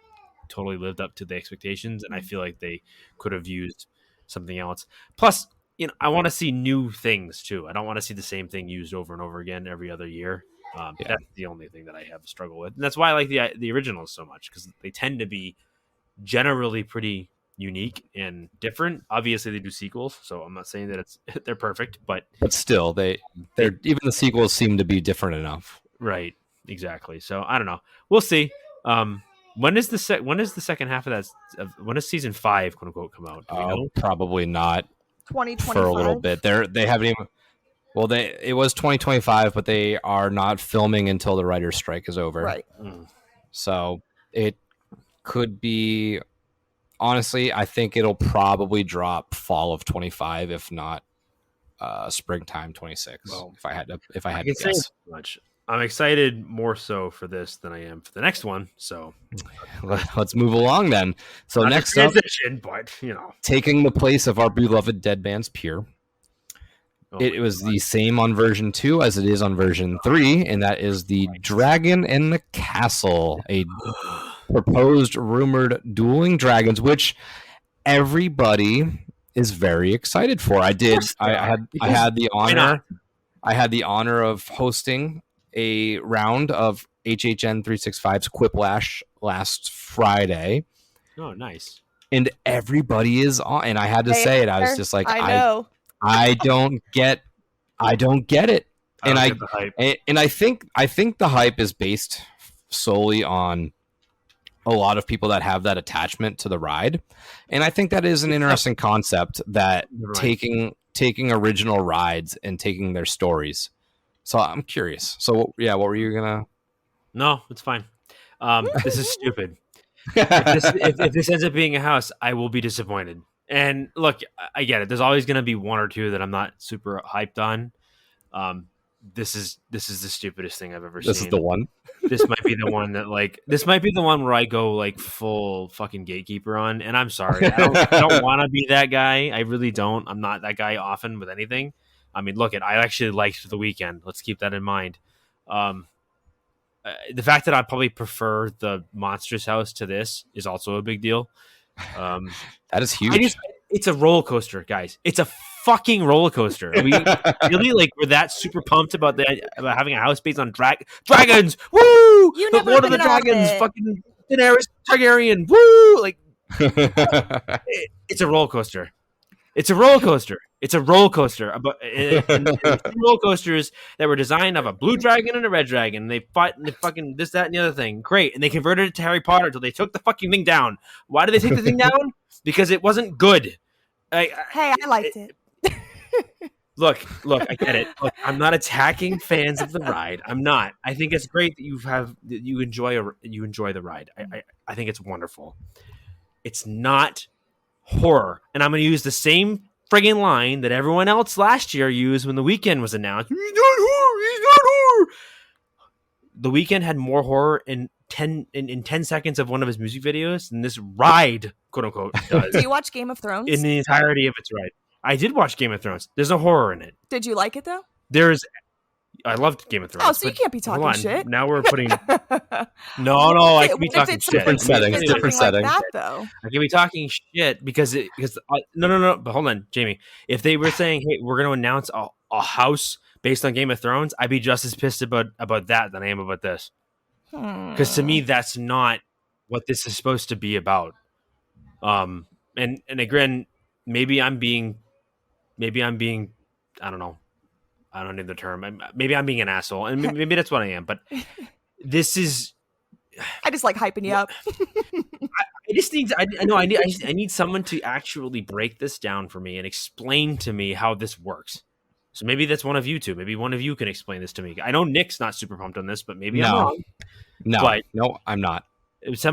totally lived up to the expectations, and I feel like they could have used something else. Plus, you know, I want to see new things too. I don't want to see the same thing used over and over again every other year. That's the only thing that I have a struggle with, and that's why I like the originals so much, because they tend to be generally pretty unique and different. Obviously, they do sequels, so I'm not saying that they're perfect, but still, they're even the sequels seem to be different enough. Right, exactly. So I don't know. We'll see. When is the second half of that? When does season 5, quote unquote, come out? Do we know? Probably not 2025 for a little bit. They haven't even. Well, it was 2025, but they are not filming until the writer's strike is over. Right. So it could be. Honestly, I think it'll probably drop fall of 25, if not springtime 26. Well, if I had to say guess. much. I'm excited more so for this than I am for the next one. So Let's move along then. So not next a up, transition, but you know, taking the place of our beloved Dead Man's Pier. It was the same on version 2 as it is on version 3, and that is the Dragon and the Castle, a proposed rumored dueling dragons, which everybody is very excited for. I had the honor of hosting a round of HHN 365's Quiplash last Friday. Oh, nice. And everybody is on, and I had to say it. I was just like, I know. I don't get it. And I think the hype is based solely on a lot of people that have that attachment to the ride. And I think that is an interesting concept, that taking original rides and taking their stories. So I'm curious. So yeah, what were you gonna? No, it's fine. This is stupid. If this ends up being a house, I will be disappointed. And look, I get it. There's always going to be one or two that I'm not super hyped on. This is the stupidest thing I've ever seen. This is the one. This might be the one that this might be the one where I go like full fucking gatekeeper on. And I'm sorry, I don't want to be that guy. I really don't. I'm not that guy often with anything. I mean, look, I actually liked The Weeknd. Let's keep that in mind. The fact that I probably prefer the Monsters house to this is also a big deal. That is huge. It's a roller coaster, guys. It's a fucking roller coaster. Are we really we're that super pumped about having a house based on dragons? Woo! You The never Lord of the been on Dragons, it. fucking Daenerys Targaryen. Woo! It's a roller coaster. It's a roller coaster. It's a roller coaster. And roller coasters that were designed of a blue dragon and a red dragon. And they fought and they fucking this, that, and the other thing. Great. And they converted it to Harry Potter until they took the fucking thing down. Why did they take the thing down? Because it wasn't good. Hey, I liked it. Look, I get it. Look, I'm not attacking fans of the ride. I'm not. I think it's great that you enjoy the ride. I think it's wonderful. It's not horror, and I'm going to use the same friggin' line that everyone else last year used when The Weeknd was announced. He's not horror. He's not horror. The Weeknd had more horror in 10 seconds of one of his music videos than this ride, quote unquote, does. Do you watch Game of Thrones? In the entirety of its ride. I did watch Game of Thrones. There's no horror in it. Did you like it though? I loved Game of Thrones. Oh, so you can't be talking shit. Now we're putting. No, I can be talking it's shit. Different setting. If it's Different something setting. like that, though. I can be talking shit because no. But hold on, Jamie. If they were saying, "Hey, we're going to announce a house based on Game of Thrones," I'd be just as pissed about that than I am about this. Because to me, that's not what this is supposed to be about. And again, maybe I'm being, I don't know. I don't know the term. Maybe I'm being an asshole, and maybe that's what I am. But this is. I just like hyping you up. I just need. I need someone to actually break this down for me and explain to me how this works. So maybe that's one of you two. Maybe one of you can explain this to me. I know Nick's not super pumped on this, but maybe I'm wrong. No, I'm not.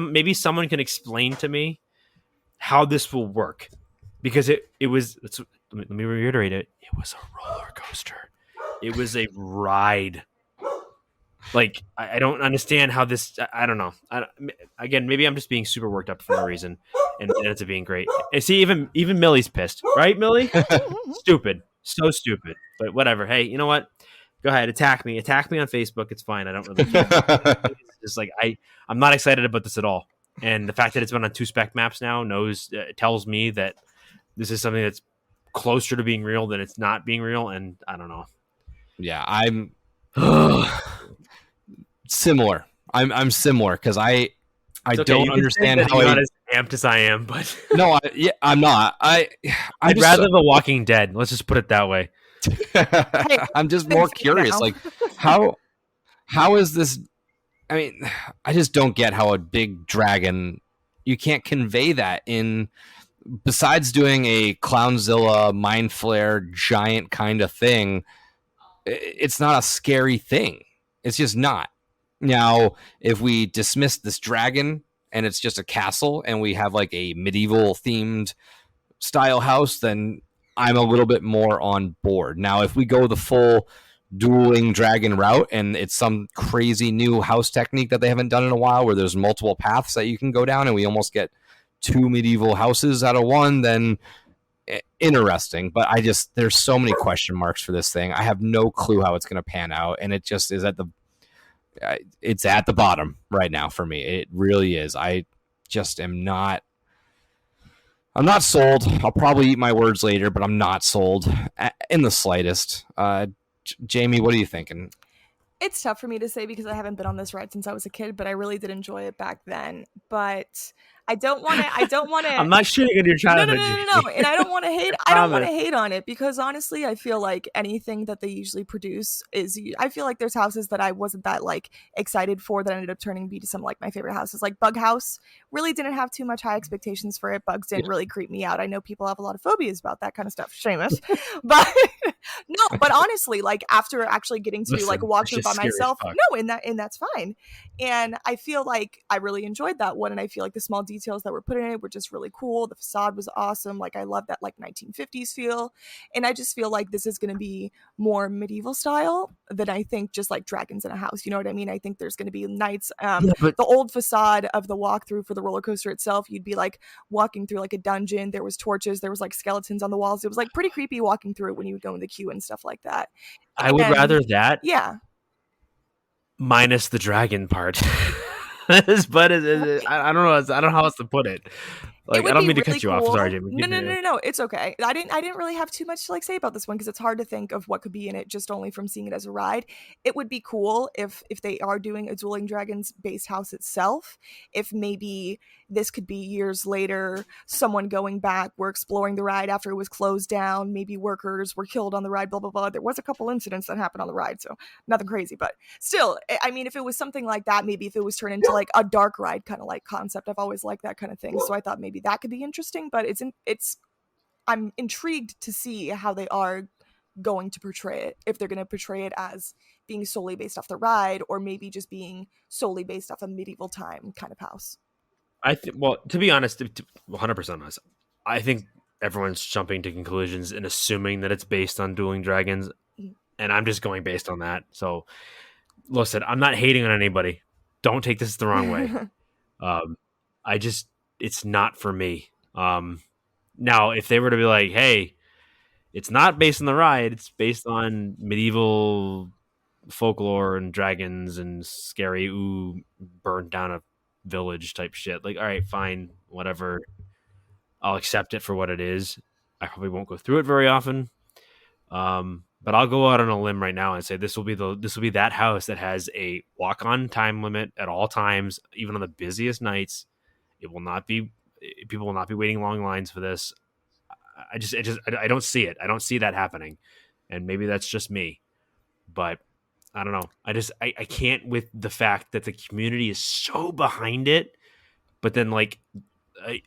Maybe someone can explain to me how this will work, because it was. Let me reiterate it. It was a roller coaster. It was a ride. Like, I don't understand how this. I don't know. Again, maybe I'm just being super worked up for no reason, and it's being great. And see, even Millie's pissed, right, Millie? Stupid, so stupid. But whatever. Hey, you know what? Go ahead, attack me on Facebook. It's fine. I don't really care. It's just like I'm not excited about this at all. And the fact that it's been on 2 spec maps now tells me that this is something that's closer to being real than it's not being real. And I don't know. Yeah, I'm similar. I'm similar because I don't understand how you're not as amped as I am, but no, I'm not. I'd rather The Walking Dead. Let's just put it that way. I'm just more curious. Like, how is this? I mean, I just don't get how a big dragon. You can't convey that in. Besides doing a Clownzilla mind flare giant kind of thing, it's not a scary thing. It's just not. Now, if we dismiss this dragon and it's just a castle and we have like a medieval themed style house, then I'm a little bit more on board. Now, if we go the full dueling dragon route and it's some crazy new house technique that they haven't done in a while where there's multiple paths that you can go down and we almost get 2 medieval houses out of one, then interesting. But there's so many question marks for this thing. I have no clue how it's going to pan out, and it just is it's at the bottom right now for me. It really is. I just I'm not sold. I'll probably eat my words later, but I'm not sold in the slightest. Jamie, what are you thinking? It's tough for me to say because I haven't been on this ride since I was a kid, but I really did enjoy it back then. But I don't want to. I'm not shitting on your childhood. No. And I don't want to hate. I don't want to hate on it because honestly, I feel like anything that they usually produce I feel like there's houses that I wasn't that like excited for that ended up turning to be some like my favorite houses. Like Bug House really didn't have too much high expectations for it. Bugs didn't really creep me out. I know people have a lot of phobias about that kind of stuff. Seamus, but no. But honestly, like after actually getting to like walk through by myself, and that's fine. And I feel like I really enjoyed that one, and I feel like the small details that were put in it were just really cool. The facade was awesome. Like I love that like 1950s feel, and I just feel like this is going to be more medieval style than I think just like dragons in a house. You know what I mean? I think there's going to be knights. The old facade of the walkthrough for the roller coaster itself, you'd be like walking through like a dungeon. There was torches. There was like skeletons on the walls. It was like pretty creepy walking through it when you would go in the queue and stuff like that. I would rather that. Yeah. Minus the dragon part. I don't know. I don't know how else to put it. Like, I don't mean to cut you off. Sorry, Jamie. No. It's okay. I didn't really have too much to like say about this one because it's hard to think of what could be in it just only from seeing it as a ride. It would be cool if they are doing a Dueling Dragons based house itself. If maybe this could be years later, someone going back, we're exploring the ride after it was closed down. Maybe workers were killed on the ride. Blah blah blah. There was a couple incidents that happened on the ride, so nothing crazy. But still, I mean, if it was something like that, maybe if it was turned into like a dark ride kind of like concept, I've always liked that kind of thing. So I thought maybe that could be interesting, but it's I'm intrigued to see how they are going to portray it, if they're going to portray it as being solely based off the ride, or maybe just being solely based off a medieval time kind of house. Well, to be honest, 100% honest, I think everyone's jumping to conclusions and assuming that it's based on Dueling Dragons, and I'm just going based on that. So, listen, I'm not hating on anybody. Don't take this the wrong way. It's not for me. Now, if they were to be like, hey, it's not based on the ride, it's based on medieval folklore and dragons and scary, burned down a village type shit. Like, all right, fine, whatever. I'll accept it for what it is. I probably won't go through it very often. But I'll go out on a limb right now and say this will be that house that has a walk-on time limit at all times, even on the busiest nights. People will not be waiting long lines for this. I don't see it. I don't see that happening. And maybe that's just me. But I don't know. I can't with the fact that the community is so behind it, but then like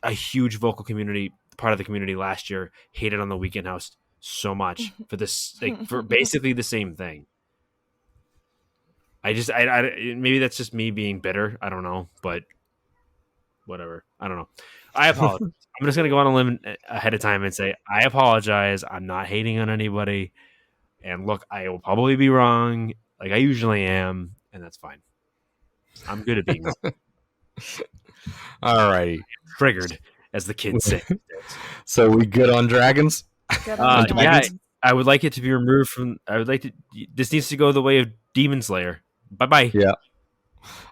a huge vocal community, part of the community last year hated on the Weekend House so much for this, like for basically the same thing. I maybe that's just me being bitter. I don't know, but whatever. I don't know. I apologize. I'm just gonna go on a limb ahead of time and say I apologize. I'm not hating on anybody. And look, I will probably be wrong, like I usually am, and that's fine. I'm good at being wrong. All righty. Triggered, as the kids say. So we good on dragons? Good on the Yeah, dragons. I would like it to be removed from. I would like to. This needs to go the way of Demon Slayer. Bye bye. Yeah.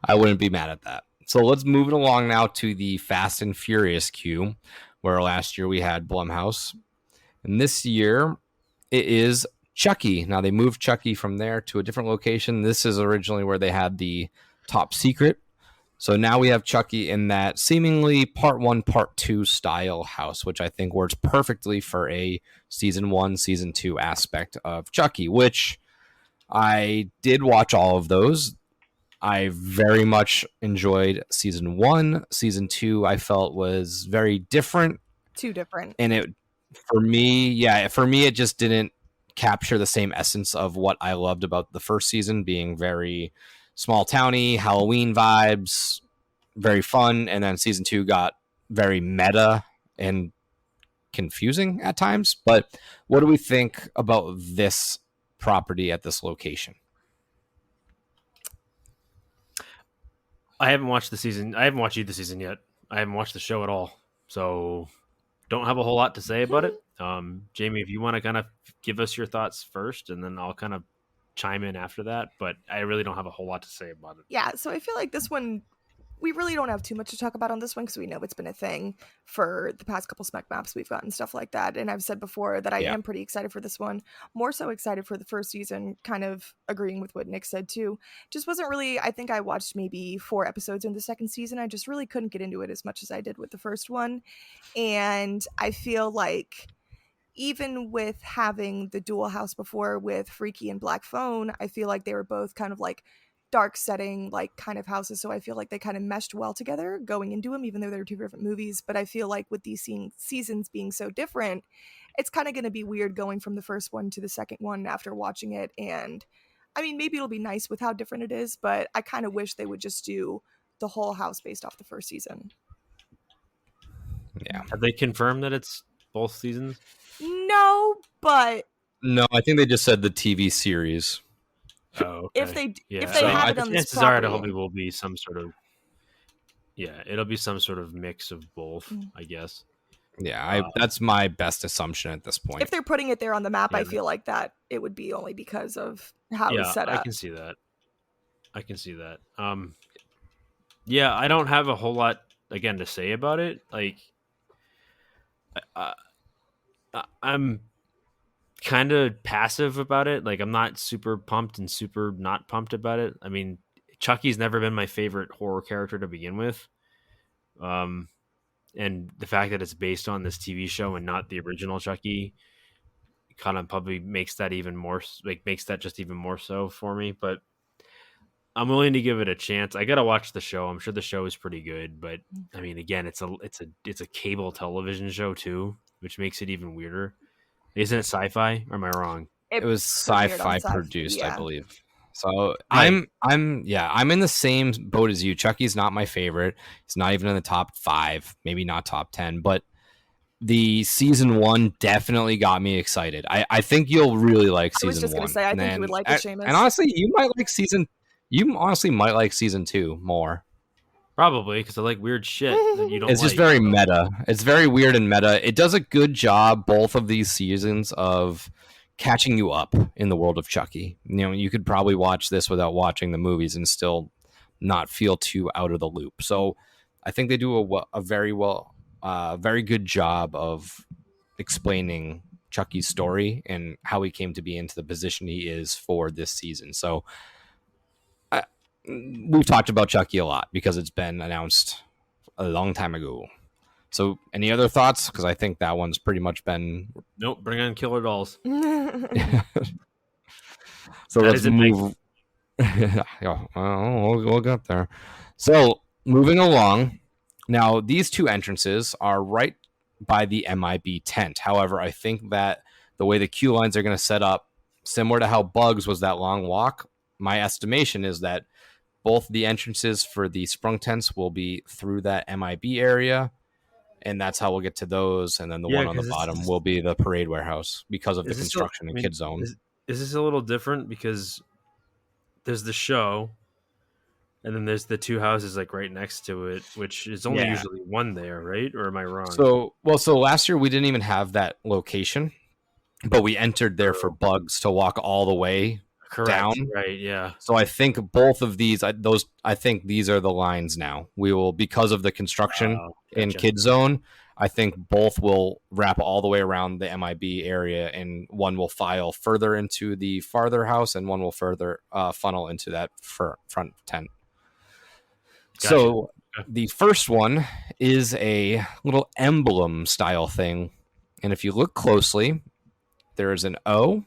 I wouldn't be mad at that. So let's move it along now to the Fast and Furious queue, where last year we had Blumhouse. And this year it is Chucky. Now they moved Chucky from there to a different location. This is originally where they had the Top Secret. So now we have Chucky in that seemingly part 1, part 2 style house, which I think works perfectly for a season 1, season 2 aspect of Chucky, which I did watch all of those. I very much enjoyed season 1. Season 2 I felt was very different. Too different. And for me, it just didn't capture the same essence of what I loved about the first season, being very small towny, Halloween vibes, very fun. And then season 2 got very meta and confusing at times. But what do we think about this property at this location? I haven't watched the season. I haven't watched either season yet. I haven't watched the show at all, so don't have a whole lot to say about it. Jamie, if you want to kind of give us your thoughts first, and then I'll kind of chime in after that. But I really don't have a whole lot to say about it. Yeah, so I feel like this one, we really don't have too much to talk about on this one because we know it's been a thing for the past couple spec maps we've gotten, stuff like that. And I've said before that I am pretty excited for this one. More so excited for the first season, kind of agreeing with what Nick said too. Just wasn't really, I think I watched maybe 4 episodes in the second season. I just really couldn't get into it as much as I did with the first one. And I feel like even with having the dual house before with Freaky and Black Phone, I feel like they were both kind of like dark setting, like kind of houses. So I feel like they kind of meshed well together going into them, even though they were 2 different movies. But I feel like with these seasons being so different, it's kind of going to be weird going from the first one to the second one after watching it. And I mean, maybe it'll be nice with how different it is, but I kind of wish they would just do the whole house based off the first season. Yeah. Have they confirmed that it's both seasons? No, but No, I think they just said the TV series. Oh, okay. if they So have it on this chances are it property, will be some sort of it'll be some sort of mix of both, I guess. Yeah, that's my best assumption at this point. if they're putting it there on the map, Yeah, I feel like that it would be only because of how it's set I up. can see that. Yeah, I don't have a whole lot again to say about it. Like, I'm kind of passive about it. Like, I'm not super pumped and super not pumped about it. I mean, Chucky's never been my favorite horror character to begin with. And the fact that it's based on this TV show and not the original Chucky kind of probably makes that even more, like, makes that just even more so for me. But I'm willing to give it a chance. I gotta watch the show. I'm sure the show is pretty good, but I mean, again, it's a cable television show too, which makes it even weirder. Isn't it sci-fi? Or am I wrong? It was premiered on sci-fi Sci-Fi, produced, I yeah. believe. So Right. I'm in the same boat as you. Chucky's not my favorite. He's not even in the top 5, maybe not top 10, but the season 1 definitely got me excited. I think you'll really like I was season just 1. gonna say, I think you would like it, Seamus. And honestly, you honestly might like season 2 more. Probably, because I like weird shit that you don't It's just very meta. It's very weird and meta. It does a good job, both of these seasons, of catching you up in the world of Chucky. You know, you could probably watch this without watching the movies and still not feel too out of the loop. So I think they do a very good job of explaining Chucky's story and how he came to be into the position he is for this season. So we've talked about Chucky a lot because it's been announced a long time ago. So any other thoughts? Because I think that one's pretty much been... Nope, bring on killer dolls. So That let's isn't my- move. Yeah, well, we'll get there. So moving along. Now, these two entrances are right by the MIB tent. However, I think that the way the queue lines are going to set up, similar to how Bugs was that long walk, my estimation is that both the entrances for the sprung tents will be through that MIB area, and that's how we'll get to those. And then the one on the 'cause bottom will be the parade warehouse because of the is this construction and kid zone. Is this a little different because there's the show, and then there's the two houses like right next to it, which is only Yeah. usually one there, right? Or am I wrong? So last year we didn't even have that location, but we entered there for Bugs to walk all the way Correct. down. Right? Yeah. So I think both of these, I think these are the lines now. We will, because of the construction in Gotcha. Kid Zone, I think both will wrap all the way around the MIB area, and one will file further into the farther house, and one will further funnel into that front tent. Gotcha. So the first one is a little emblem style thing, and if you look closely, there is an O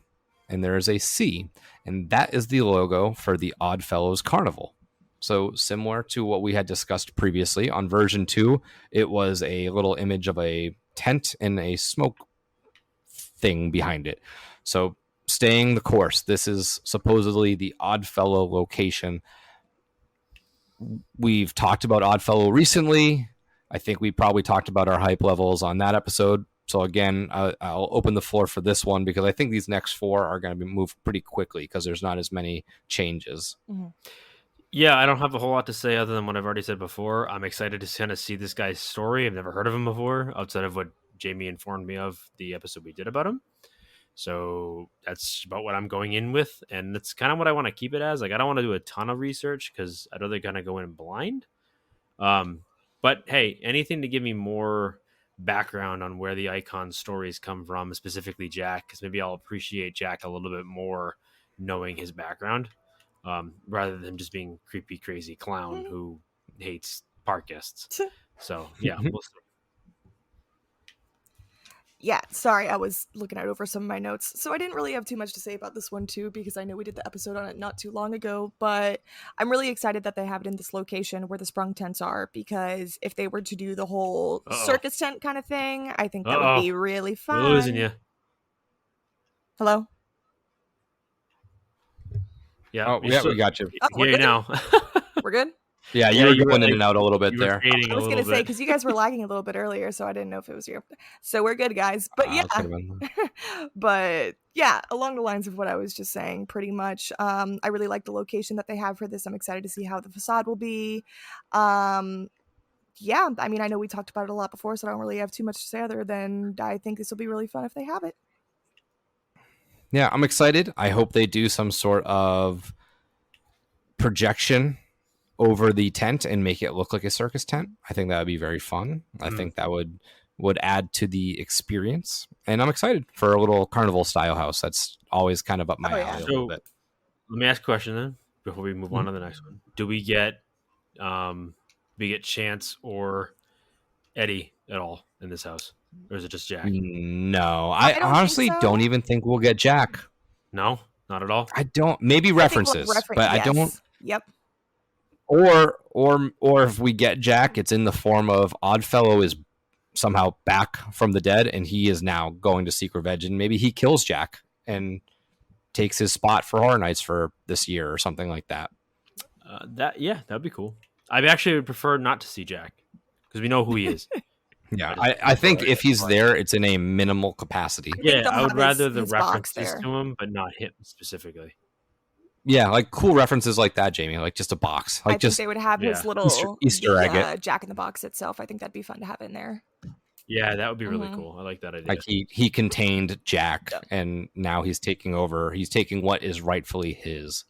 and there is a C, and that is the logo for the Oddfellows Carnival. So similar to what we had discussed previously on version 2, it was a little image of a tent and a smoke thing behind it. So staying the course, this is supposedly the Oddfellow location. We've talked about Oddfellow recently. I think we probably talked about our hype levels on that episode. So again, I'll open the floor for this one because I think these next 4 are going to be moved pretty quickly because there's not as many changes. Mm-hmm. Yeah, I don't have a whole lot to say other than what I've already said before. I'm excited to kind of see this guy's story. I've never heard of him before outside of what Jamie informed me of the episode we did about him. So that's about what I'm going in with. And that's kind of what I want to keep it as. Like, I don't want to do a ton of research because I'd rather kind of go in blind. But hey, anything to give me more background on where the icon stories come from, specifically Jack, because maybe I'll appreciate Jack a little bit more knowing his background. Rather than just being creepy, crazy clown who hates park guests. So yeah, we'll see. Yeah, sorry, I was looking out over some of my notes. So I didn't really have too much to say about this one too, because I know we did the episode on it not too long ago, but I'm really excited that they have it in this location where the sprung tents are, because if they were to do the whole circus tent kind of thing, I think that would be really fun. We're losing you. Hello? Yeah, Oh, yeah, we got you. Oh, Hear you now. We're good? Yeah, Yeah, you you were were going in like- and out a little bit You were there. fading I a was little going to say, bit. because you guys were lagging a little bit earlier, so I didn't know if it was you. So we're good, guys. But yeah, That could've been- but yeah, along the lines of what I was just saying, pretty much. I really like the location that they have for this. I'm excited to see how the facade will be. Yeah, I mean, I know we talked about it a lot before, so I don't really have too much to say other than I think this will be really fun if they have it. Yeah, I'm excited. I hope they do some sort of projection over the tent and make it look like a circus tent. I think that would be very fun. I think that would add to the experience. And I'm excited for a little carnival style house. That's always kind of up my alley a little bit. Let me ask a question then before we move on to the next one. Do we get Chance or Eddie at all in this house? Or is it just Jack? No, I I don't honestly think so. don't even think we'll get Jack. No, not at all. I don't. Maybe references, but I don't. Yep. Or if we get Jack, it's in the form of Oddfellow is somehow back from the dead, and he is now going to seek revenge, and maybe he kills Jack and takes his spot for Horror Nights for this year or something like that. That'd be cool. I actually would prefer not to see Jack because we know who he is. Yeah, I think if he's there, it's in a minimal capacity. Yeah, I would rather the his box references there. to him, but not him specifically. Yeah, like cool references like that, Jamie. Like just a box, I like think just they would have his yeah. little Easter egg it. Jack in the Box itself. I think that'd be fun to have in there. Yeah, that would be really Mhm. cool. I like that idea. like he contained Jack, and now he's taking over. He's taking what is rightfully his.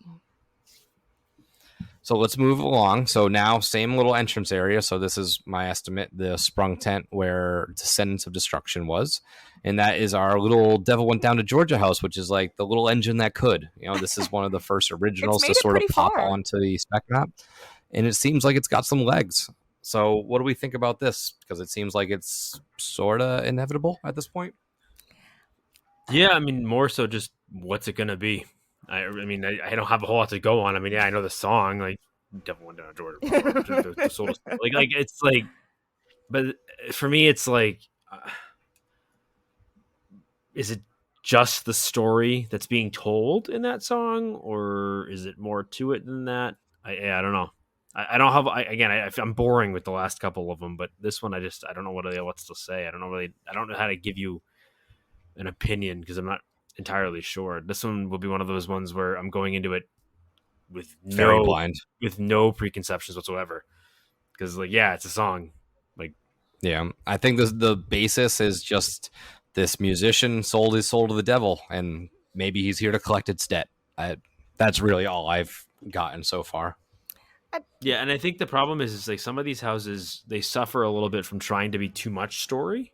So let's move along. So now same little entrance area. So this is my estimate, the sprung tent where Descendants of Destruction was. And that is our little Devil Went Down to Georgia house, which is like the little engine that could. You know, this is one of the first originals made to it sort of pretty pop far. onto the spec map. And it seems like it's got some legs. So what do we think about this? Because it seems like it's sort of inevitable at this point. Yeah, I mean, more so just what's it gonna be? I mean, I don't have a whole lot to go on. I mean, yeah, I know the song, like "Devil Went Down to Georgia," the soul, like it's like, but for me, it's like, is it just the story that's being told in that song, or is it more to it than that? I don't know. I don't have. I'm boring with the last couple of them, but this one, I don't know what's to say. I don't know how to give you an opinion because I'm not entirely sure. This one will be one of those ones where I'm going into it with Very blind. with no preconceptions whatsoever. Because it's a song. Like, Yeah, I think the basis is just this musician sold his soul to the devil, and maybe he's here to collect its debt. That's really all I've gotten so far. yeah, and I think the problem is like some of these houses they suffer a little bit from trying to be too much story.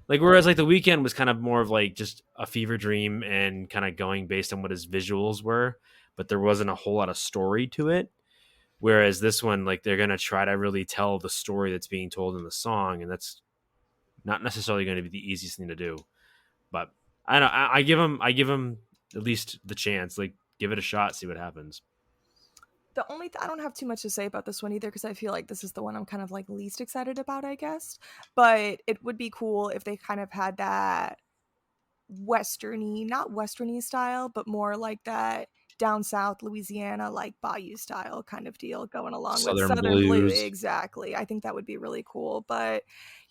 Like whereas like the Weekend was kind of more of like just a fever dream and kind of going based on what his visuals were, but there wasn't a whole lot of story to it. Whereas this one, like they're gonna try to really tell the story that's being told in the song, and that's not necessarily going to be the easiest thing to do. But I don't. I give him at least the chance. Like give it a shot, see what happens. The only I don't have too much to say about this one either because I feel like this is the one I'm kind of like least excited about, I guess. But it would be cool if they kind of had that westerny, not westerny style, but more like that down south Louisiana, like Bayou style kind of deal going along with Southern Southern Blue. blues. Exactly. I think that would be really cool. But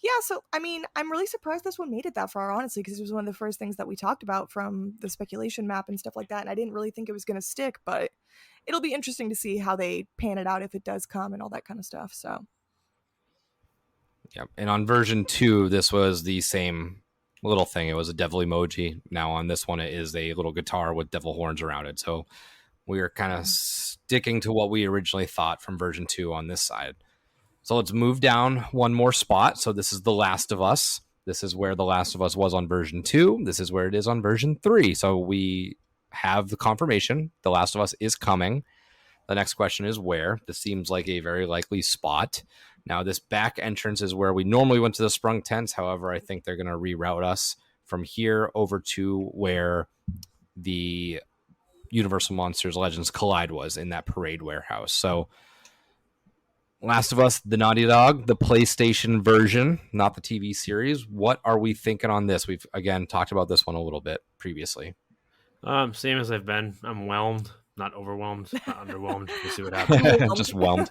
yeah, so I mean, I'm really surprised this one made it that far, honestly, because it was one of the first things that we talked about from the speculation map and stuff like that. And I didn't really think it was going to stick, but it'll be interesting to see how they pan it out if it does come and all that kind of stuff. So Yeah, and on version 2, this was the same little thing. It was a devil emoji. Now on this one, it is a little guitar with devil horns around it. So we are kind of sticking to what we originally thought from version 2 on this side. So let's move down one more spot. So this is The Last of Us. This is where The Last of Us was on version 2. This is where it is on version 3. So we have the confirmation. The Last of Us is coming. The next question is where. This seems like a very likely spot. Now, this back entrance is where we normally went to the sprung tents. However, I think they're going to reroute us from here over to where the Universal Monsters Legends Collide was in that parade warehouse. So Last of Us, the Naughty Dog, the PlayStation version, not the TV series. What are we thinking on this? We've, again, talked about this one a little bit previously. Same as I've been. I'm whelmed, not overwhelmed, not underwhelmed. We'll see what happens. Just whelmed.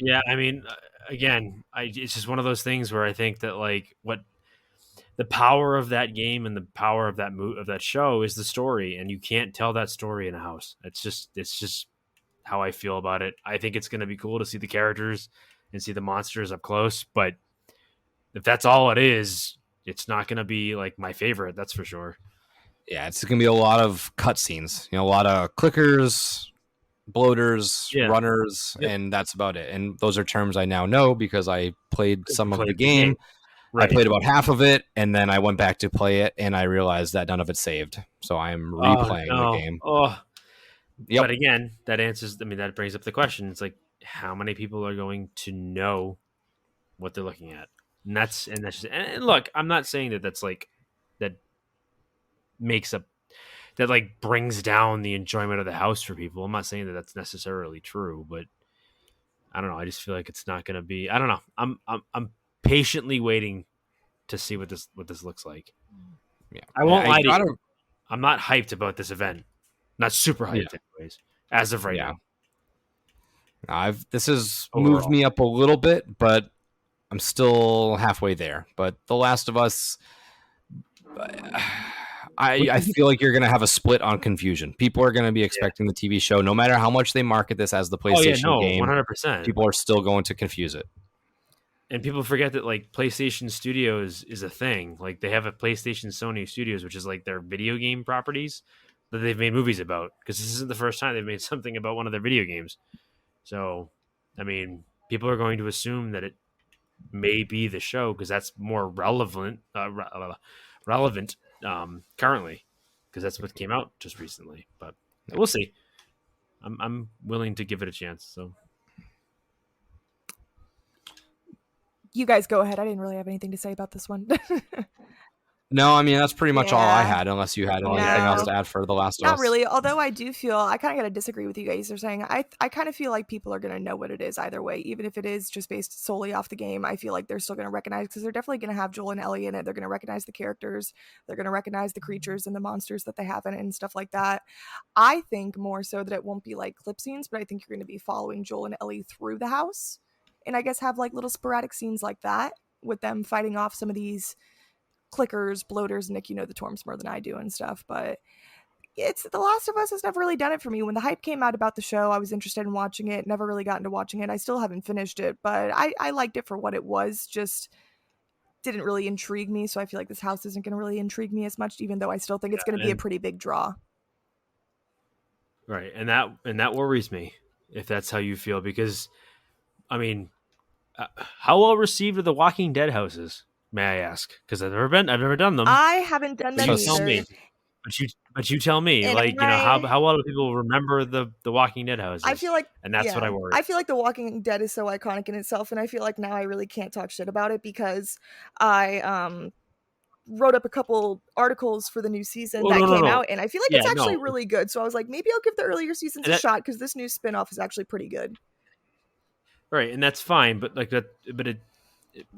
Yeah, I mean, again, it's just one of those things where I think that like what the power of that game and the power of that of that show is the story, and you can't tell that story in a house. It's just how I feel about it. I think it's going to be cool to see the characters and see the monsters up close, but if that's all it is, it's not going to be like my favorite. That's for sure. Yeah, it's going to be a lot of cutscenes, a lot of clickers, bloaters, runners, and that's about it. And those are terms I now know because I played some of the game. Right. I played about half of it, and then I went back to play it, and I realized that none of it saved. So I'm replaying the game. Yep. But again, that brings up the question. It's like, how many people are going to know what they're looking at? And that's just, and look, I'm not saying that makes up that like brings down the enjoyment of the house for people. I'm not saying that that's necessarily true, but I don't know. I just feel like it's not going to be. I don't know. I'm patiently waiting to see what this looks like. Yeah, I won't lie to gotta, you. I'm not hyped about this event. Not super hyped, anyways, as of right now. This has moved Overall. me up a little bit, but I'm still halfway there. But The Last of Us, I feel like you're going to have a split on confusion. People are going to be expecting the TV show, no matter how much they market this as the PlayStation game. 100%. People are still going to confuse it. And people forget that like PlayStation Studios is a thing. Like they have a PlayStation Sony Studios, which is like their video game properties that they've made movies about. Because this isn't the first time they've made something about one of their video games. So, I mean, people are going to assume that it may be the show because that's more relevant currently, because that's what came out just recently. But we'll see. I'm willing to give it a chance. So. You guys go ahead. I didn't really have anything to say about this one. No, I mean, that's pretty much all I Yeah. had, unless you had anything No. else to add for The Last of Us. Not really. Although I do feel I kind of got to disagree with you guys. They're saying I kind of feel like people are going to know what it is either way, even if it is just based solely off the game. I feel like they're still going to recognize, because they're definitely going to have Joel and Ellie in it. They're going to recognize the characters. They're going to recognize the creatures and the monsters that they have in it and stuff like that. I think more so that it won't be like clip scenes, but I think you're going to be following Joel and Ellie through the house, and I guess have like little sporadic scenes like that with them fighting off some of these clickers, bloaters. Nick, you know the Torms more than I do and stuff, but it's The Last of Us has never really done it for me. When the hype came out about the show, I was interested in watching it, never really got into watching it. I still haven't finished it, but I liked it for what it was, just didn't really intrigue me, so I feel like this house isn't going to really intrigue me as much, even though I still think it's going to be a pretty big draw. Right, and that worries me, if that's how you feel, because, I mean, how well received are the Walking Dead houses? May I ask? Because I've never done them. I haven't done them you either. tell me. But you tell me, And like, you know, how well do people remember the Walking Dead houses? I feel like, and that's what I worry. I feel like The Walking Dead is so iconic in itself, and I feel like now I really can't talk shit about it because I wrote up a couple articles for the new season that came out, and I feel like it's actually really good. So I was like, maybe I'll give the earlier seasons a shot, because this new spinoff is actually pretty good. Right, and that's fine, but like that, but it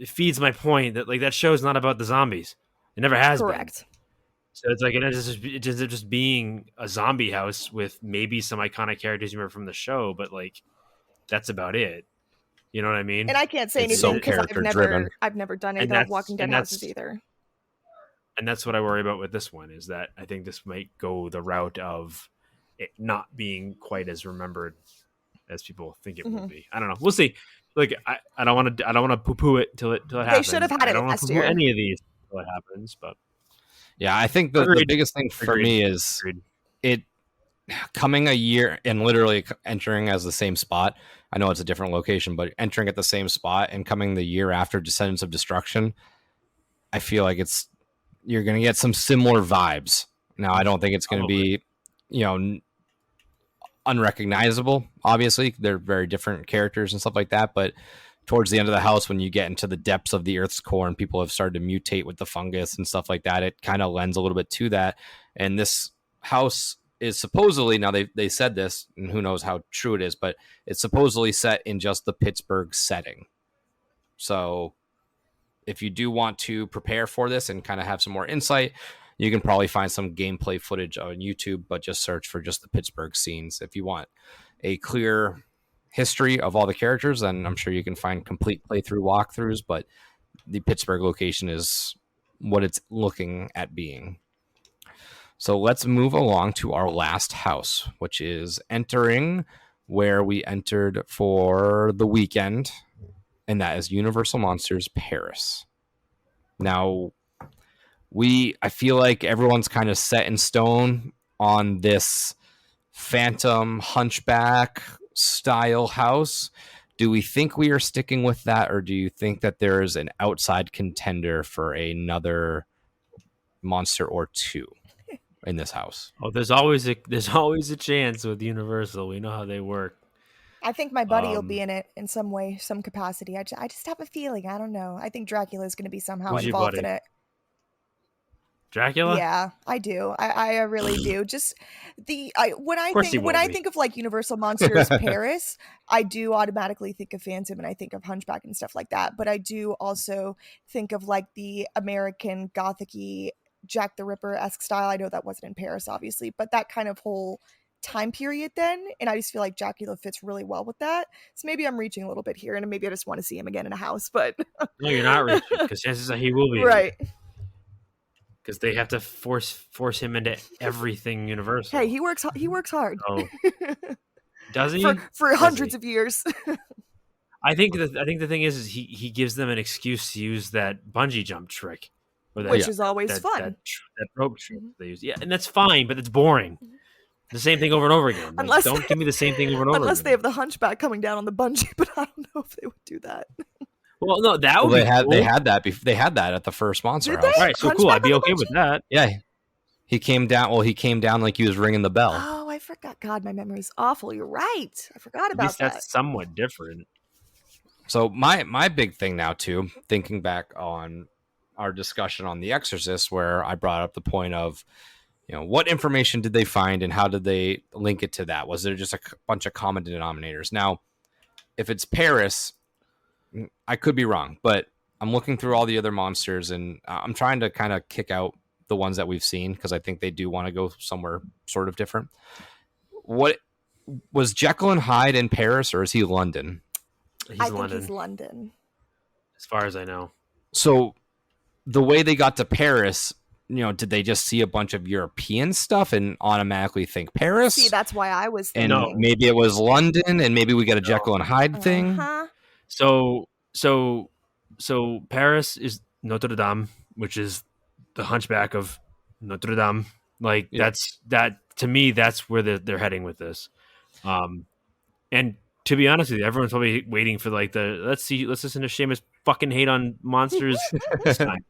feeds my point that like that show is not about the zombies. It never has been. So it's like it's just being a zombie house with maybe some iconic characters you remember from the show, but like that's about it. You know what I mean? And I can't say anything because I've never done any of the Walking Dead houses either. And that's what I worry about with this one, is that I think this might go the route of it not being quite as remembered as people think it will be. I don't know. We'll see. Like I don't want to poo-poo it till it happens. They should have had it last year. I don't want to poo-poo any of these till it happens, but yeah, I think the biggest thing for me is it coming a year and literally entering as the same spot. I know it's a different location, but entering at the same spot and coming the year after Descendants of Destruction, I feel like you're going to get some similar vibes. Now, I don't think it's going to be, unrecognizable. Obviously, they're very different characters and stuff like that, but towards the end of the house, when you get into the depths of the Earth's core and people have started to mutate with the fungus and stuff like that, it kind of lends a little bit to that. And this house is supposedly, now they said this, and who knows how true it is, but it's supposedly set in just the Pittsburgh setting. So if you do want to prepare for this and kind of have some more insight, you can probably find some gameplay footage on YouTube, but just search for just the Pittsburgh scenes. If you want a clear history of all the characters, then I'm sure you can find complete playthrough walkthroughs, but the Pittsburgh location is what it's looking at being. So let's move along to our last house, which is entering where we entered for the weekend, and that is Universal Monsters Paris. Now, I feel like everyone's kind of set in stone on this Phantom Hunchback style house. Do we think we are sticking with that, or do you think that there is an outside contender for another monster or two in this house? Oh, there's always a chance with Universal. We know how they work. I think my buddy will be in it in some way, some capacity. I just have a feeling. I don't know. I think Dracula is going to be somehow involved in it. Dracula? Yeah, I do. I really do. Just when I course he think when won't I be. think of like Universal Monsters Paris, I do automatically think of Phantom and I think of Hunchback and stuff like that. But I do also think of like the American Gothic-y Jack the Ripper-esque style. I know that wasn't in Paris, obviously, but that kind of whole time period then, and I just feel like Dracula fits really well with that. So maybe I'm reaching a little bit here, and maybe I just want to see him again in a house. But No, you're not reaching, because chances are he will be. right. Because they have to force him into everything Universal. Hey, he works hard. Oh, does he? For hundreds of years. I think the thing is he gives them an excuse to use that bungee jump trick, or that, Which is always fun. That rope trick they use. Yeah, and that's fine, but it's boring. The same thing over and over again. Like, don't give me the same thing over and over. Unless again. they have the Hunchback coming down on the bungee, but I don't know if they would do that. Well, no, that would be cool. They had that. They had that at the first Monster Did House. they? All right, so cool. I'd be okay with that. Yeah, he came down. Well, he came down like he was ringing the bell. Oh, I forgot. God, my memory's awful. You're right. I forgot At about least that. that's somewhat different. So my big thing now too, thinking back on our discussion on The Exorcist, where I brought up the point of, what information did they find and how did they link it to that? Was there just a bunch of common denominators? Now, if it's Paris, I could be wrong, but I'm looking through all the other monsters and I'm trying to kind of kick out the ones that we've seen because I think they do want to go somewhere sort of different. What was Jekyll and Hyde in Paris, or is he London? I think he's London. As far as I know. So the way they got to Paris, did they just see a bunch of European stuff and automatically think Paris? See, that's why I was and thinking. Maybe it was London, and maybe we got a Jekyll and Hyde thing. So Paris is Notre Dame, which is the Hunchback of Notre Dame. Like that to me, that's where they're heading with this. And to be honest with you, everyone's probably waiting for like let's listen to Seamus fucking hate on monsters this time.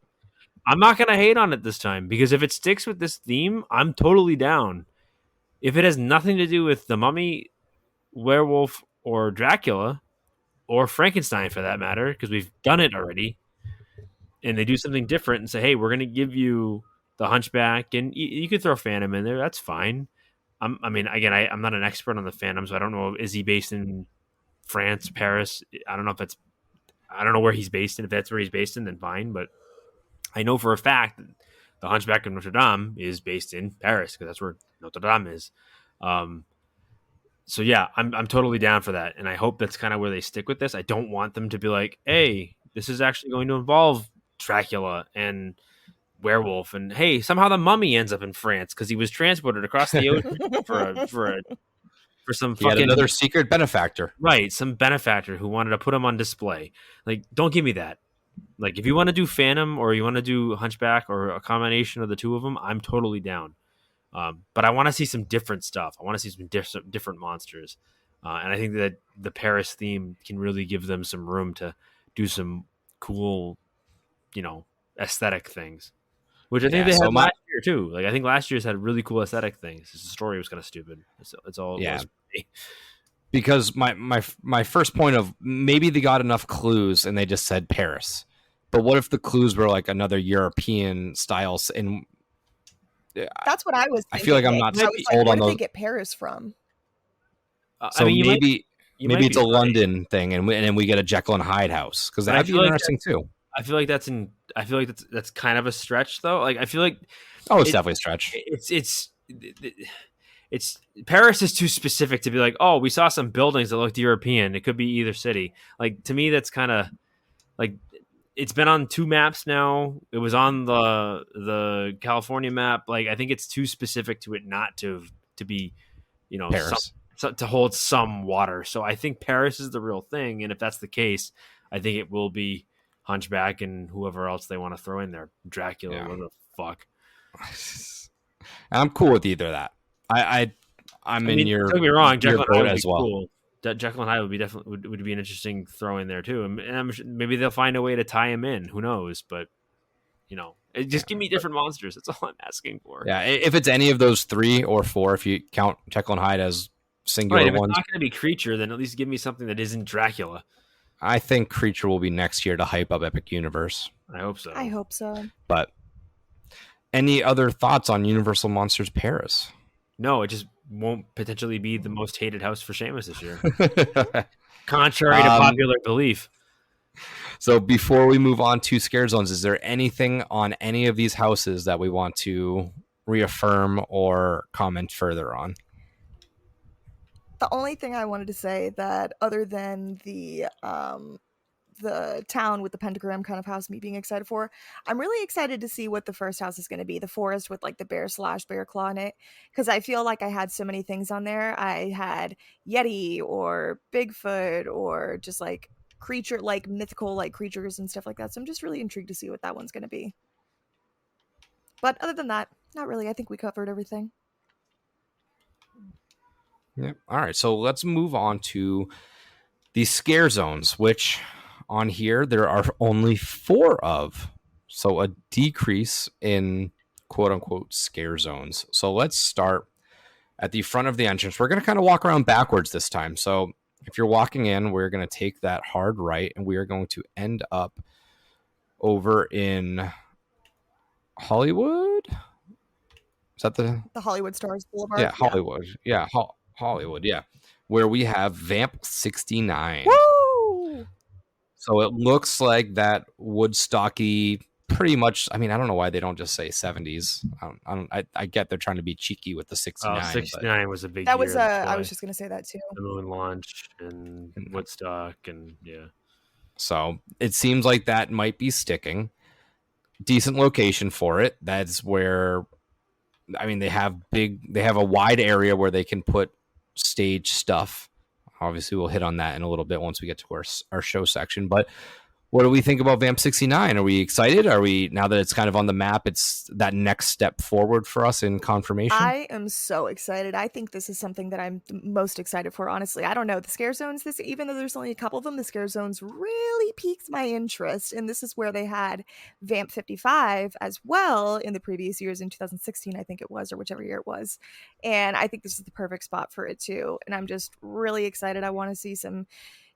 I'm not gonna hate on it this time because if it sticks with this theme, I'm totally down. If it has nothing to do with the Mummy, werewolf, or Dracula, or Frankenstein for that matter, because we've done it already, and they do something different and say, hey, we're going to give you the Hunchback, and you could throw Phantom in there. That's fine. I'm not an expert on the Phantom, so I don't know. Is he based in France, Paris? I don't know where he's based in. If that's where he's based in, then fine. But I know for a fact that the Hunchback of Notre Dame is based in Paris because that's where Notre Dame is. So yeah, I'm totally down for that, and I hope that's kind of where they stick with this. I don't want them to be like, "Hey, this is actually going to involve Dracula and werewolf," and hey, somehow the Mummy ends up in France because he was transported across the ocean for some fucking another secret benefactor, right? Some benefactor who wanted to put him on display. Like, don't give me that. Like, if you want to do Phantom or you want to do Hunchback or a combination of the two of them, I'm totally down. But I want to see some different stuff. I want to see some different monsters. And I think that the Paris theme can really give them some room to do some cool, aesthetic things. Which I think they had last year too. Like, I think last year's had really cool aesthetic things. The story was kind of stupid. It's all it was for me. Because my first point of maybe they got enough clues and they just said Paris. But what if the clues were like another European styles and that's what I was thinking. I feel like I'm not sold on where those. did they get Paris from? So maybe it's a right. London thing, and then we get a Jekyll and Hyde house because that'd be interesting too. I feel like that's kind of a stretch though. Like I feel like it's definitely a stretch. It's Paris is too specific to be like, oh, we saw some buildings that looked European. It could be either city. Like to me, that's kind of like it's been on 2 maps now. It was on the California map. Like I think it's too specific to it not to be, Paris. To hold some water. So I think Paris is the real thing. And if that's the case, I think it will be Hunchback and whoever else they want to throw in there, Dracula, whatever the fuck. I'm cool with either of that. I'm in your. Don't get me wrong, Jekyll and Hyde would as be well. cool. Jekyll and Hyde would be definitely would be an interesting throw in there too, and I'm sure maybe they'll find a way to tie him in. Who knows? But just give me different monsters. That's all I'm asking for. Yeah, if it's any of those 3 or 4, if you count Jekyll and Hyde as singular Right, if ones, it's not going to be Creature, then at least give me something that isn't Dracula. I think Creature will be next year to hype up Epic Universe. I hope so. I hope so. But Any other thoughts on Universal Monsters Paris? No, it just won't potentially be the most hated house for Seamus this year, contrary to popular belief. So before we move on to Scare Zones, is there anything on any of these houses that we want to reaffirm or comment further on? The only thing I wanted to say that other than the town with the pentagram kind of house me being excited for, I'm really excited to see what the first house is going to be, the forest with like the bear claw in it, because I feel like I had so many things on there. I had Yeti or Bigfoot or just like creature, like mythical like creatures and stuff like that, so I'm just really intrigued to see what that one's going to be. But other than that, not really. I think we covered everything. Yep. All right, so let's move on to the Scare Zones, which on here there are only 4 of, so a decrease in quote unquote scare zones. So let's start at the front of the entrance. We're going to kind of walk around backwards this time. So if you're walking in, we're going to take that hard right and we are going to end up over in Hollywood. Is that the Hollywood Stars Boulevard? Yeah, Hollywood. Yeah, Hollywood. Yeah, where we have Vamp 69. Woo! So it looks like that Woodstocky, pretty much. I mean, I don't know why they don't just say 70s. I get they're trying to be cheeky with the 69. 69 was a big That year. was I was just gonna say that too. The moon launch and Woodstock and yeah. So it seems like that might be sticking. Decent location for it. That's where, I mean, they have a wide area where they can put stage stuff. Obviously, we'll hit on that in a little bit once we get to our show section. But what do we think about Vamp 69? Are we excited? Are we, now that it's kind of on the map, it's that next step forward for us in confirmation? I am so excited. I think this is something that I'm most excited for, honestly. I don't know. The scare zones, even though there's only a couple of them, the scare zones really piqued my interest. And this is where they had Vamp 55 as well in the previous years, in 2016, I think it was, or whichever year it was. And I think this is the perfect spot for it too. And I'm just really excited. I want to see some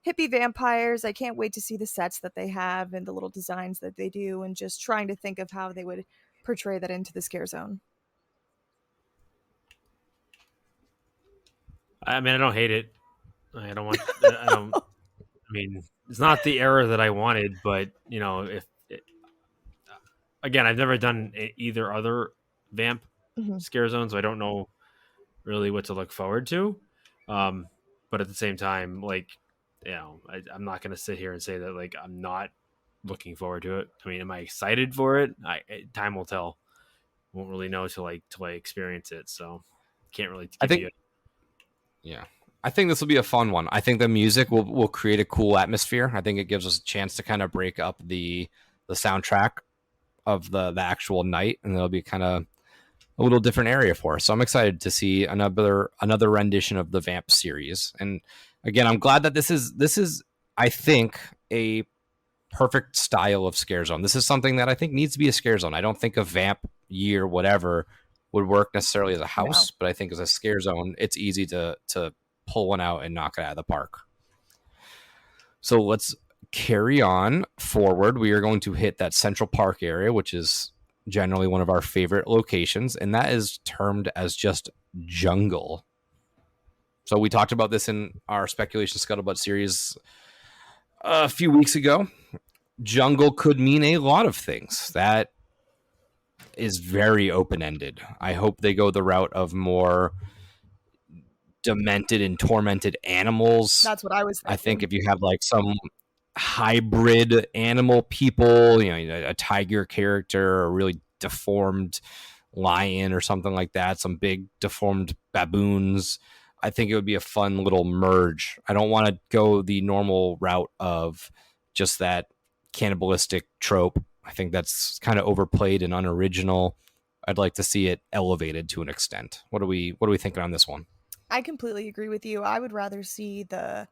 hippie vampires. I can't wait to see the sets that they have and the little designs that they do, and just trying to think of how they would portray that into the scare zone. I mean, I don't hate it. I don't. I mean, it's not the era that I wanted, but you know, again, I've never done either other Vamp scare zone, so I don't know really what to look forward to. But at the same time, like, you know, I'm not going to sit here and say that like I'm not looking forward to it. I mean, am I excited for it? Time will tell. Won't really know till I experience it. So can't really. Yeah, I think this will be a fun one. I think the music will create a cool atmosphere. I think it gives us a chance to kind of break up the soundtrack of the actual night, and it'll be kind of a little different area for us. So I'm excited to see another rendition of the Vamp series. And again, I'm glad that this is I think a perfect style of scare zone. This is something that I think needs to be a scare zone. I don't think a Vamp year whatever would work necessarily as a house, but I think as a scare zone, it's easy to pull one out and knock it out of the park. So let's carry on forward. We are going to hit that Central Park area, which is generally one of our favorite locations, and that is termed as just jungle. So we talked about this in our Speculation Scuttlebutt series a few weeks ago. Jungle could mean a lot of things. That is very open-ended. I hope they go the route of more demented and tormented animals. That's what I was thinking. I think if you have like some hybrid animal people, you know, a tiger character, a really deformed lion or something like that, some big deformed baboons, I think it would be a fun little merge. I don't want to go the normal route of just that cannibalistic trope. I think that's kind of overplayed and unoriginal. I'd like to see it elevated to an extent. What are we thinking on this one? I completely agree with you. I would rather see the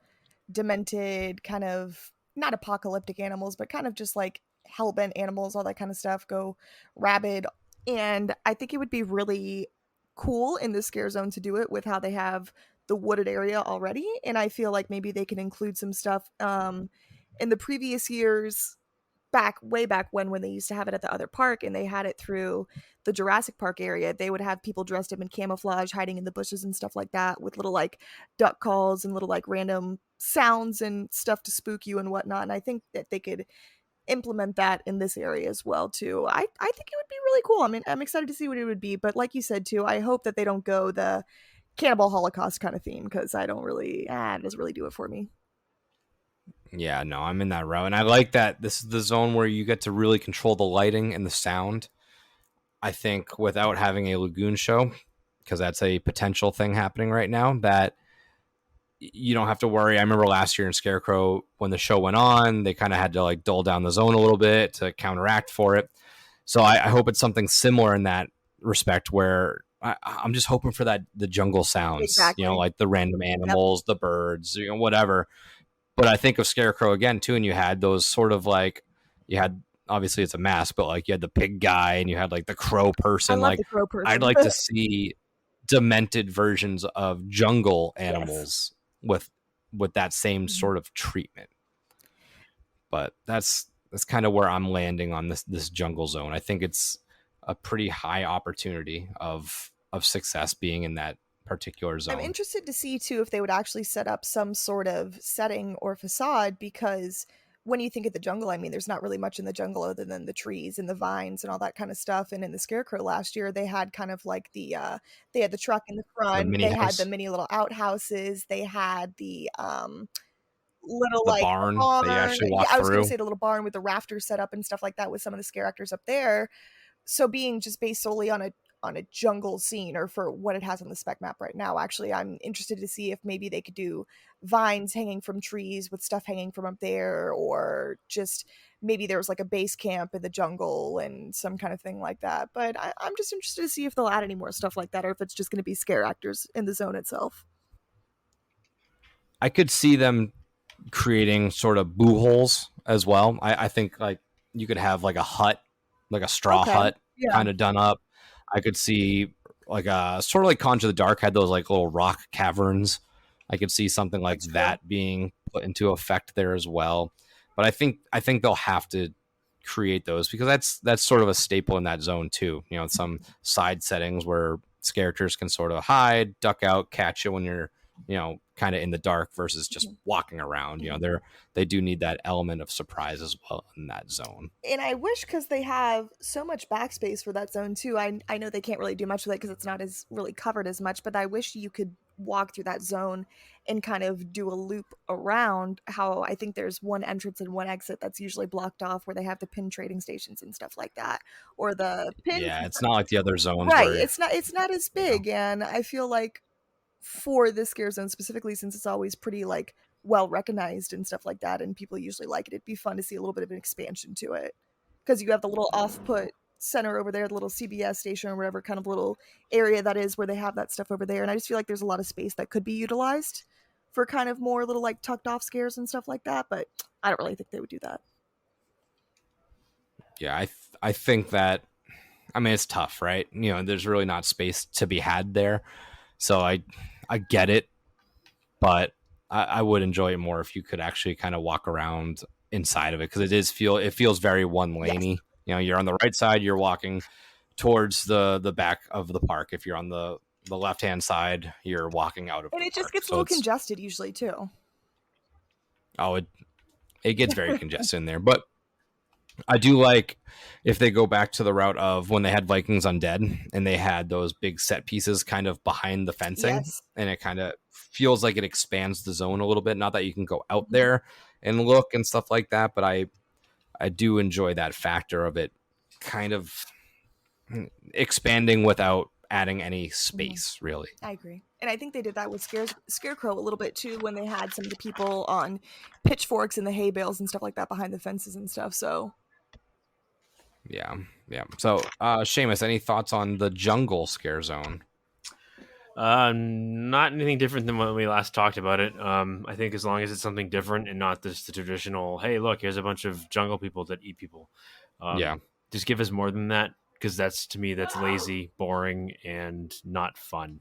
demented kind of, not apocalyptic animals, but kind of just like hellbent animals, all that kind of stuff, go rabid. And I think it would be really cool in the scare zone to do it with how they have the wooded area already. And I feel like maybe they can include some stuff in the previous years. way back when they used to have it at the other park and they had it through the Jurassic Park area, they would have people dressed up in camouflage hiding in the bushes and stuff like that with little like duck calls and little like random sounds and stuff to spook you and whatnot. And I think that they could implement that in this area as well too. I think it would be really cool. I mean, I'm excited to see what it would be, but like you said too, I hope that they don't go the Cannibal Holocaust kind of theme, because I don't really it doesn't really do it for me. Yeah, no, I'm in that route. And I like that this is the zone where you get to really control the lighting and the sound. I think without having a lagoon show, because that's a potential thing happening right now, that you don't have to worry. I remember last year in Scarecrow, when the show went on, they kind of had to like dull down the zone a little bit to counteract for it. So I hope it's something similar in that respect, where I'm just hoping for that the jungle sounds, Exactly. like the random animals, the birds, whatever. But I think of Scarecrow again too, and you had those sort of like, you had, obviously it's a mask, but like you had the pig guy and you had like the crow person. I love Like the crow person. I'd like to see demented versions of jungle animals with that same sort of treatment. But that's kind of where I'm landing on this jungle zone. I think it's a pretty high opportunity of success being in that particular zone. I'm interested to see too if they would actually set up some sort of setting or facade, because when you think of the jungle, I mean, there's not really much in the jungle other than the trees and the vines and all that kind of stuff. And in the Scarecrow last year, they had kind of like they had the truck in the front, mini they house. had the mini little outhouses, they had the little The like barn that you actually walk I was gonna through. say the little barn with the rafters set up and stuff like that with some of the scare actors up there. So being just based solely on a jungle scene, or for what it has on the spec map right now, actually I'm interested to see if maybe they could do vines hanging from trees with stuff hanging from up there, or just maybe there was like a base camp in the jungle and some kind of thing like that. But I'm just interested to see if they'll add any more stuff like that, or if it's just going to be scare actors in the zone itself. I could see them creating sort of boo holes as well. I think like you could have like a hut, like a straw hut kind of done up. I could see like a sort of like Conjure the Dark had those like little rock caverns. I could see something like that being put into effect there as well. But I think they'll have to create those, because that's sort of a staple in that zone too. Some side settings where characters can sort of hide, duck out, catch you when you're kind of in the dark versus just walking around. They do need that element of surprise as well in that zone. And I wish, because they have so much backspace for that zone too, I know they can't really do much with it because it's not as really covered as much, but I wish you could walk through that zone and kind of do a loop around. How I think there's one entrance and one exit that's usually blocked off, where they have the pin trading stations and stuff like that, or the pin. Yeah, it's not like the other zones, right? where, It's not as big, and I feel like for this scare zone specifically, since it's always pretty like well recognized and stuff like that, and people usually like it, it'd be fun to see a little bit of an expansion to it, because you have the little off-put center over there, the little CBS station or whatever kind of little area that is, where they have that stuff over there. And I just feel like there's a lot of space that could be utilized for kind of more little like tucked off scares and stuff like that, but I don't really think they would do that. Yeah, I think that, I mean, it's tough, right? There's really not space to be had there. So I get it, but I would enjoy it more if you could actually kind of walk around inside of it, because it feels very one laney. Yes. You're on the right side, you're walking towards the back of the park. If you're on the left hand side, you're walking out of. And it just park. gets a little congested usually too. Oh, it gets very congested in there, but I do like if they go back to the route of when they had Vikings Undead and they had those big set pieces kind of behind the fencing. Yes. And it kind of feels like it expands the zone a little bit. Not that you can go out there and look and stuff like that, but I do enjoy that factor of it kind of expanding without adding any space, really. I agree. And I think they did that with Scarecrow a little bit too, when they had some of the people on pitchforks and the hay bales and stuff like that behind the fences and stuff. So yeah. So Seamus, any thoughts on the jungle scare zone? Not anything different than when we last talked about it. I think as long as it's something different and not just the traditional, hey, look, here's a bunch of jungle people that eat people. Just give us more than that, because to me, that's lazy, boring, and not fun.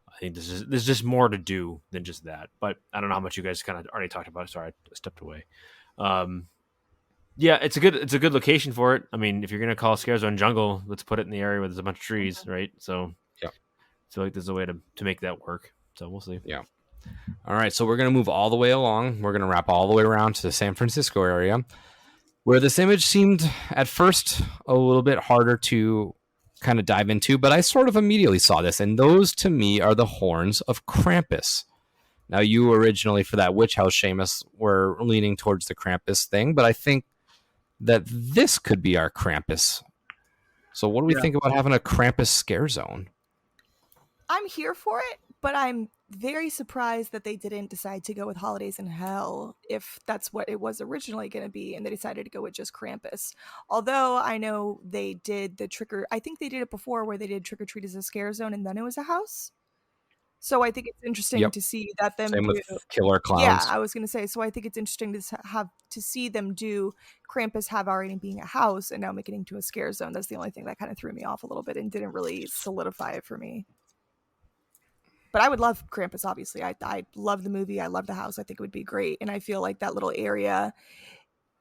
I think there's just more to do than just that. But I don't know how much you guys kind of already talked about it. Sorry, I stepped away. Yeah, it's a good location for it. I mean, if you're gonna call Scare Zone Jungle, let's put it in the area where there's a bunch of trees, right? So Yeah. I feel like there's a way to make that work. So we'll see. Yeah. All right, so we're going to move all the way along. We're going to wrap all the way around to the San Francisco area, where this image seemed at first a little bit harder to kind of dive into, but I sort of immediately saw this, and those to me are the horns of Krampus. Now, you originally for that witch house, Seamus, were leaning towards the Krampus thing, but I think that this could be our Krampus. So, what do we think about having a Krampus scare zone? I'm here for it, but I'm very surprised that they didn't decide to go with Holidays in Hell if that's what it was originally going to be, and they decided to go with just Krampus. Although I know they did I think they did it before where they did Trick or Treat as a scare zone and then it was a house. So I think it's interesting to see that them Same do. with Killer Clowns. Yeah, I was going to say. So I think it's interesting to see them do Krampus have already being a house and now making it into a scare zone. That's the only thing that kind of threw me off a little bit and didn't really solidify it for me. But I would love Krampus, obviously. I love the movie. I love the house. I think it would be great. And I feel like that little area,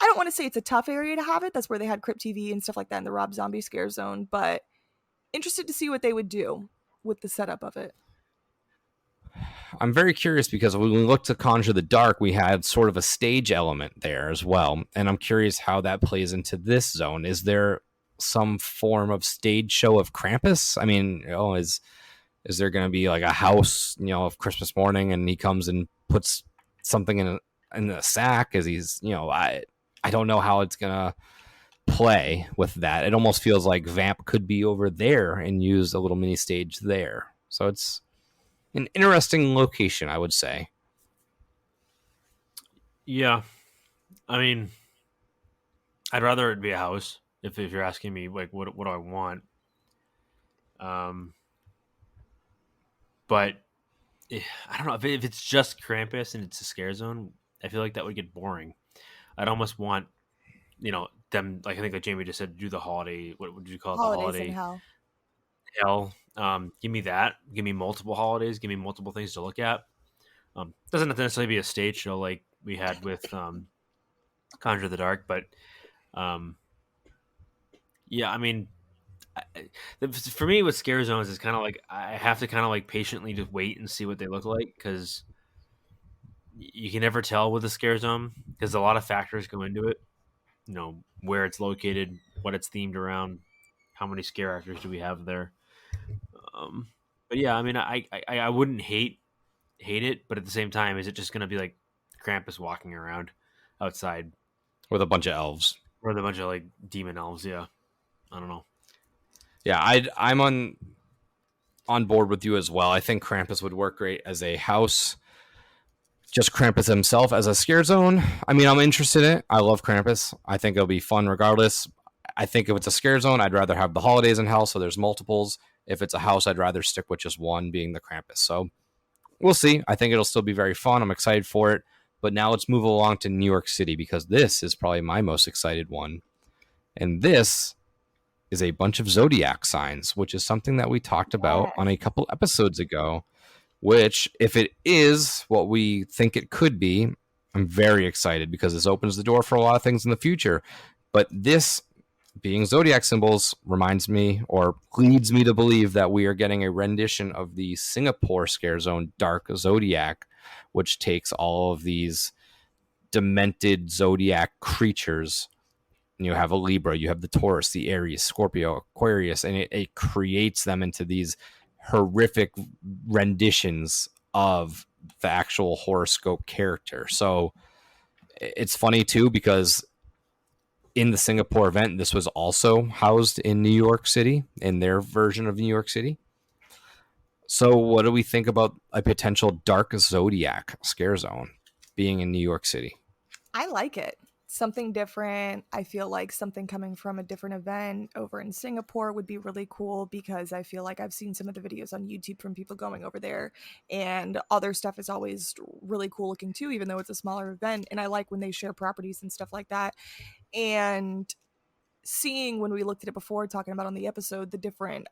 I don't want to say it's a tough area to have it. That's where they had Crypt TV and stuff like that in the Rob Zombie scare zone. But interested to see what they would do with the setup of it. I'm very curious because when we looked to Conjure the Dark, we had sort of a stage element there as well. And I'm curious how that plays into this zone. Is there some form of stage show of Krampus? I mean, is there going to be like a house, of Christmas morning, and he comes and puts something in a sack as he's, I don't know how it's going to play with that. It almost feels like Vamp could be over there and use a little mini stage there. So it's an interesting location, I would say. Yeah, I mean, I'd rather it be a house if you're asking me like what do I want. But I don't know if it's just Krampus and it's a scare zone. I feel like that would get boring. I'd almost want, them, like I think like Jamie just said, do the holiday. What would you call it? Holidays in Hell. Give me that. Give me multiple holidays. Give me multiple things to look at. Doesn't have to necessarily be a stage show like we had with Conjure the Dark, but yeah, I mean, for me with scare zones is kind of like I have to kind of like patiently just wait and see what they look like because you can never tell with a scare zone because a lot of factors go into it. Where it's located, what it's themed around, how many scare actors do we have there. But yeah, I mean, I wouldn't hate it, but at the same time, is it just going to be like Krampus walking around outside with a bunch of elves or with a bunch of like demon elves? Yeah, I don't know. Yeah, I'm on board with you as well. I think Krampus would work great as a house. Just Krampus himself as a scare zone. I mean, I'm interested in it. I love Krampus. I think it'll be fun regardless. I think if it's a scare zone, I'd rather have the Holidays in Hell, so there's multiples. If it's a house, I'd rather stick with just one being the Krampus. So we'll see. I think it'll still be very fun. I'm excited for it. But now let's move along to New York City because this is probably my most excited one. And this is a bunch of zodiac signs, which is something that we talked about on a couple episodes ago, which if it is what we think it could be, I'm very excited because this opens the door for a lot of things in the future. But this being zodiac symbols reminds me or leads me to believe that we are getting a rendition of the Singapore scare zone Dark Zodiac, which takes all of these demented zodiac creatures. You have a Libra, you have the Taurus, the Aries, Scorpio, Aquarius, and it creates them into these horrific renditions of the actual horoscope character. So it's funny too because in the Singapore event, this was also housed in New York City, in their version of New York City. So what do we think about a potential Dark Zodiac scare zone being in New York City? I like it. Something different. I feel like something coming from a different event over in Singapore would be really cool because I feel like I've seen some of the videos on YouTube from people going over there and other stuff is always really cool looking too, even though it's a smaller event. And I like when they share properties and stuff like that. And seeing when we looked at it before, talking about on the episode, the different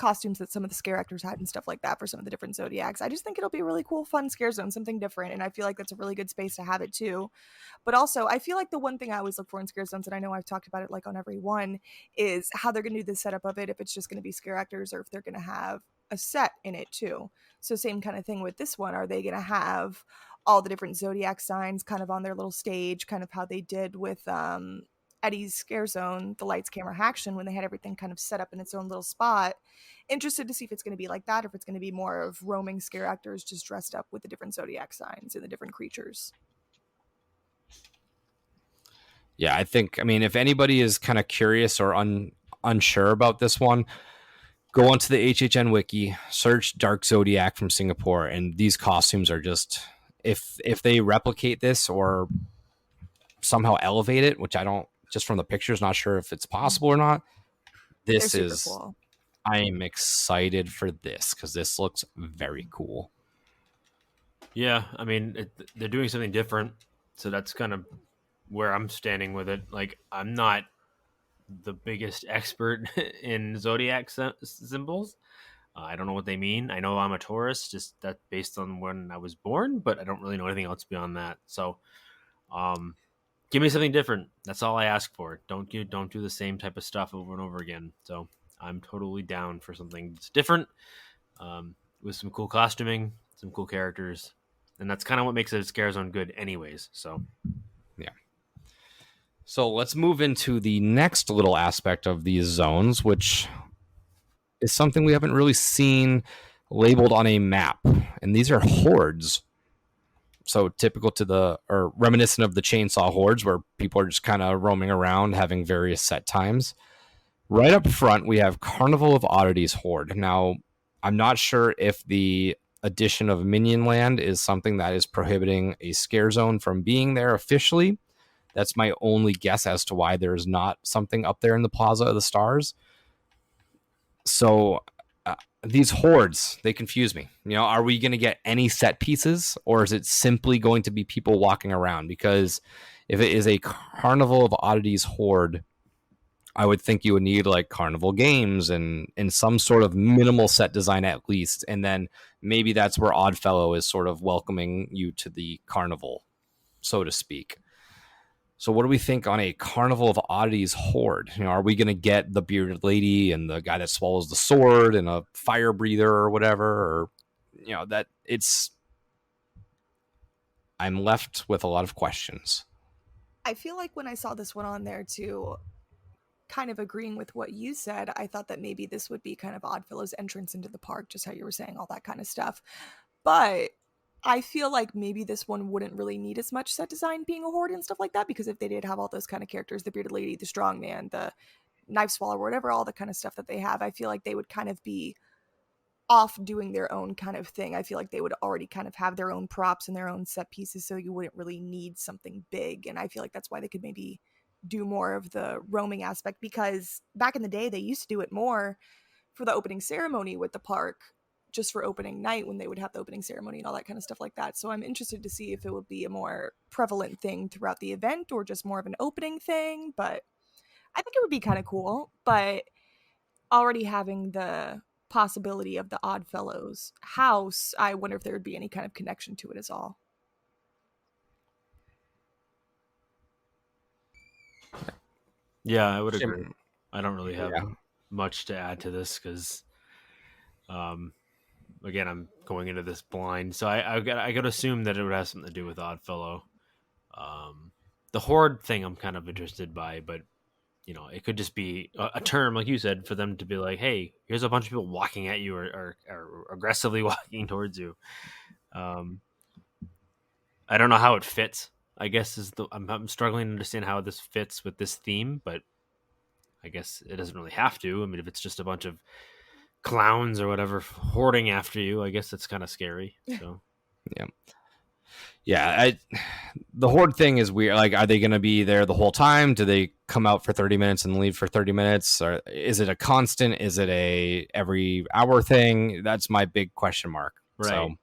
costumes that some of the scare actors had and stuff like that for some of the different zodiacs. I just think it'll be a really cool, fun scare zone, something different, and I feel like that's a really good space to have it too. But also, I feel like the one thing I always look for in scare zones, and I know I've talked about it like on every one, is how they're going to do the setup of it, if it's just going to be scare actors or if they're going to have a set in it too. So same kind of thing with this one. Are they going to have all the different zodiac signs kind of on their little stage, kind of how they did with Eddie's Scare Zone, the lights, camera, action, when they had everything kind of set up in its own little spot? Interested to see if it's going to be like that, or if it's going to be more of roaming scare actors just dressed up with the different zodiac signs and the different creatures. Yeah, I mean, if anybody is kind of curious or unsure about this one, go onto the HHN wiki, search Dark Zodiac from Singapore, and these costumes are just, if they replicate this or somehow elevate it, which I don't, just from the pictures, not sure if it's possible or not. This is cool. I am excited for this because this looks very cool. Yeah, I mean, they're doing something different, so that's kind of where I'm standing with it. Like, I'm not the biggest expert in zodiac symbols. I don't know what they mean. I know I'm a Taurus, just that based on when I was born, but I don't really know anything else beyond that. So, give me something different. That's all I ask for. Don't do the same type of stuff over and over again. So I'm totally down for something that's different, with some cool costuming, some cool characters, and that's kind of what makes a Scare Zone good, anyways. So, yeah. So let's move into the next little aspect of these zones, which is something we haven't really seen labeled on a map, and these are hordes. So typical to or reminiscent of the chainsaw hordes, where people are just kind of roaming around having various set times. Right up front, we have Carnival of Oddities Horde. Now, I'm not sure if the addition of Minion Land is something that is prohibiting a scare zone from being there officially. That's my only guess as to why there's not something up there in the Plaza of the Stars. So these hordes, they confuse me. You know, are we going to get any set pieces, or is it simply going to be people walking around? Because if it is a Carnival of Oddities Horde, I would think you would need like carnival games and some sort of minimal set design at least. And then maybe that's where Oddfellow is sort of welcoming you to the carnival, so to speak. So what do we think on a Carnival of Oddities Horde? You know, are we going to get the bearded lady and the guy that swallows the sword and a fire breather or whatever? Or, you know, that it's... I'm left with a lot of questions. I feel like when I saw this one on there too, kind of agreeing with what you said, I thought that maybe this would be kind of Oddfellow's entrance into the park, just how you were saying, all that kind of stuff. But I feel like maybe this one wouldn't really need as much set design being a horde and stuff like that, because if they did have all those kind of characters, the bearded lady, the strong man, the knife swallower, whatever, all the kind of stuff that they have, I feel like they would kind of be off doing their own kind of thing. I feel like they would already kind of have their own props and their own set pieces, so you wouldn't really need something big. And I feel like that's why they could maybe do more of the roaming aspect, because back in the day they used to do it more for the opening ceremony with the park, just for opening night when they would have the opening ceremony and all that kind of stuff like that. So I'm interested to see if it would be a more prevalent thing throughout the event or just more of an opening thing. But I think it would be kind of cool. But already having the possibility of the Oddfellows house, I wonder if there would be any kind of connection to it at all. Yeah, I would agree. I don't really have much to add to this because, again, I'm going into this blind, so I got to assume that it would have something to do with Oddfellow. The horde thing I'm kind of interested by, but you know, it could just be a term, like you said, for them to be like, "Hey, here's a bunch of people walking at you or aggressively walking towards you." I don't know how it fits. I guess I'm struggling to understand how this fits with this theme, but I guess it doesn't really have to. I mean, if it's just a bunch of clowns or whatever hoarding after you, I guess that's kind of scary. So, yeah. The horde thing is weird. Like, are they going to be there the whole time? Do they come out for 30 minutes and leave for 30 minutes? Or is it a constant? Is it a every hour thing? That's my big question mark. Right. So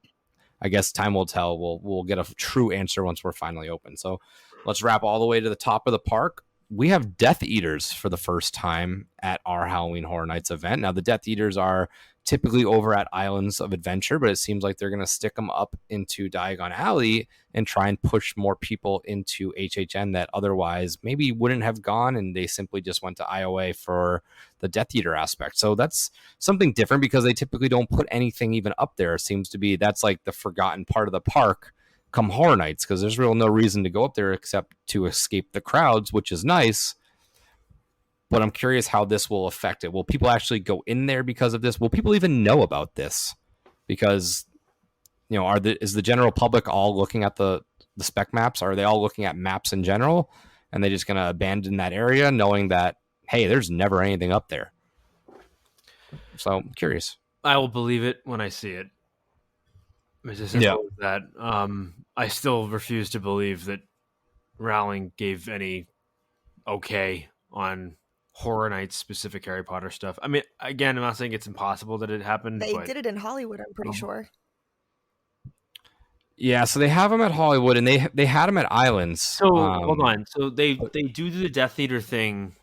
I guess time will tell. We'll get a true answer once we're finally open. So let's wrap all the way to the top of the park. we have Death Eaters for the first time at our Halloween Horror Nights event. Now, the Death Eaters are typically over at Islands of Adventure, but it seems like they're going to stick them up into Diagon Alley and try and push more people into HHN that otherwise maybe wouldn't have gone, and they simply just went to IOA for the Death Eater aspect. So that's something different because they typically don't put anything even up there. It seems to be that's like the forgotten part of the park come Horror Nights, because there's real no reason to go up there except to escape the crowds, which is nice. But I'm curious how this will affect it. Will people actually go in there because of this? Will people even know about this? Because, you know, is the general public all looking at the spec maps? Are they all looking at maps in general? And they just going to abandon that area knowing that, hey, there's never anything up there? So I'm curious. I will believe it when I see it. It's as simple as that. I still refuse to believe that Rowling gave any okay on Horror Nights specific Harry Potter stuff. I mean, again, I'm not saying it's impossible that it happened. They did it in Hollywood, I'm pretty sure. Yeah, so they have them at Hollywood, and they had them at Islands. So hold on. So they do the Death Eater thing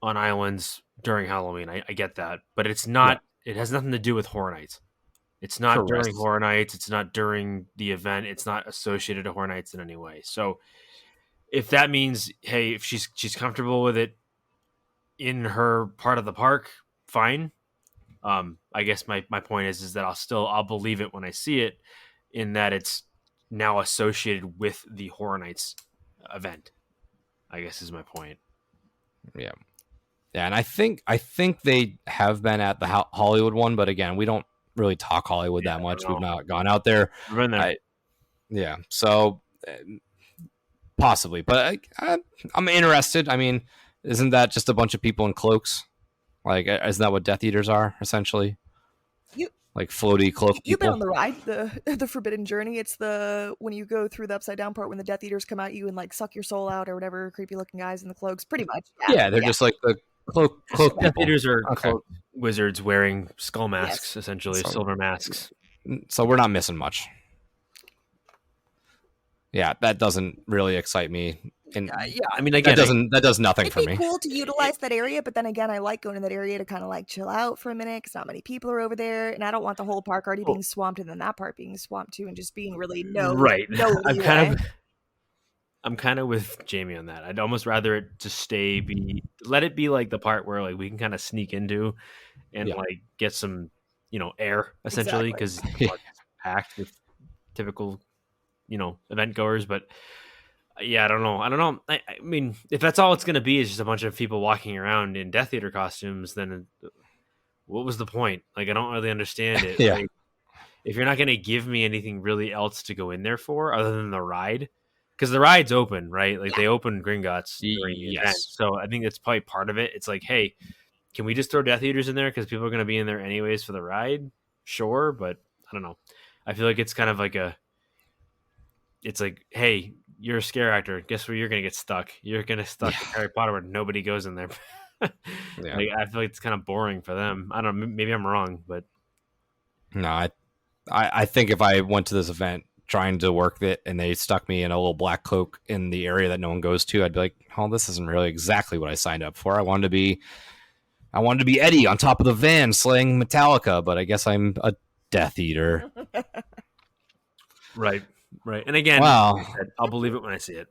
on Islands during Halloween. I get that, but it's not. Yeah. It has nothing to do with Horror Nights. It's not during Horror Nights. It's not during the event. It's not associated to Horror Nights in any way. So if that means, hey, if she's comfortable with it in her part of the park, fine. I guess my point is that I'll believe it when I see it, in that it's now associated with the Horror Nights event, I guess is my point. Yeah. Yeah, and I think they have been at the Hollywood one, but again, we don't really talk Hollywood that much. We've not gone out there. We've been there. Yeah, so possibly, but I'm interested. I mean, isn't that just a bunch of people in cloaks? Like, isn't that what Death Eaters are, essentially? Like floaty cloak people? You've been on the ride, the Forbidden Journey. It's when you go through the upside down part when the Death Eaters come at you and like suck your soul out or whatever, creepy looking guys in the cloaks, pretty much. Yeah, they're just like the cloak Death Eaters are cloak wizards wearing skull masks, essentially, silver masks. So we're not missing much. Yeah, that doesn't really excite me. And I mean, again, that does nothing for me. It'd be cool to utilize that area, but then again, I like going to that area to kind of like chill out for a minute because not many people are over there, and I don't want the whole park already being swamped and then that part being swamped too, and just being really no leeway. I'm kind of with Jamie on that. I'd almost rather it just let it be like the part where like we can kind of sneak into and like get some, air essentially, because it's packed with typical, event goers. But yeah, I don't know. I mean, if that's all it's going to be is just a bunch of people walking around in Death Eater costumes, then what was the point? Like, I don't really understand it. Yeah. Like, if you're not going to give me anything really else to go in there for other than the ride. Because the ride's open, right? Like they open Gringotts during the event. So I think that's probably part of it. It's like, hey, can we just throw Death Eaters in there because people are going to be in there anyways for the ride? Sure, but I don't know. I feel like it's kind of like it's like, hey, you're a scare actor. Guess where you're going to get stuck? You're going to stuck in Harry Potter where nobody goes in there. Like, I feel like it's kind of boring for them. I don't know. Maybe I'm wrong, but no, I think if I went to this event trying to work it and they stuck me in a little black cloak in the area that no one goes to, I'd be like, oh, this isn't really exactly what I signed up for. I wanted to be Eddie on top of the van slaying Metallica, but I guess I'm a Death Eater. Right. And again, well, I'll believe it when I see it.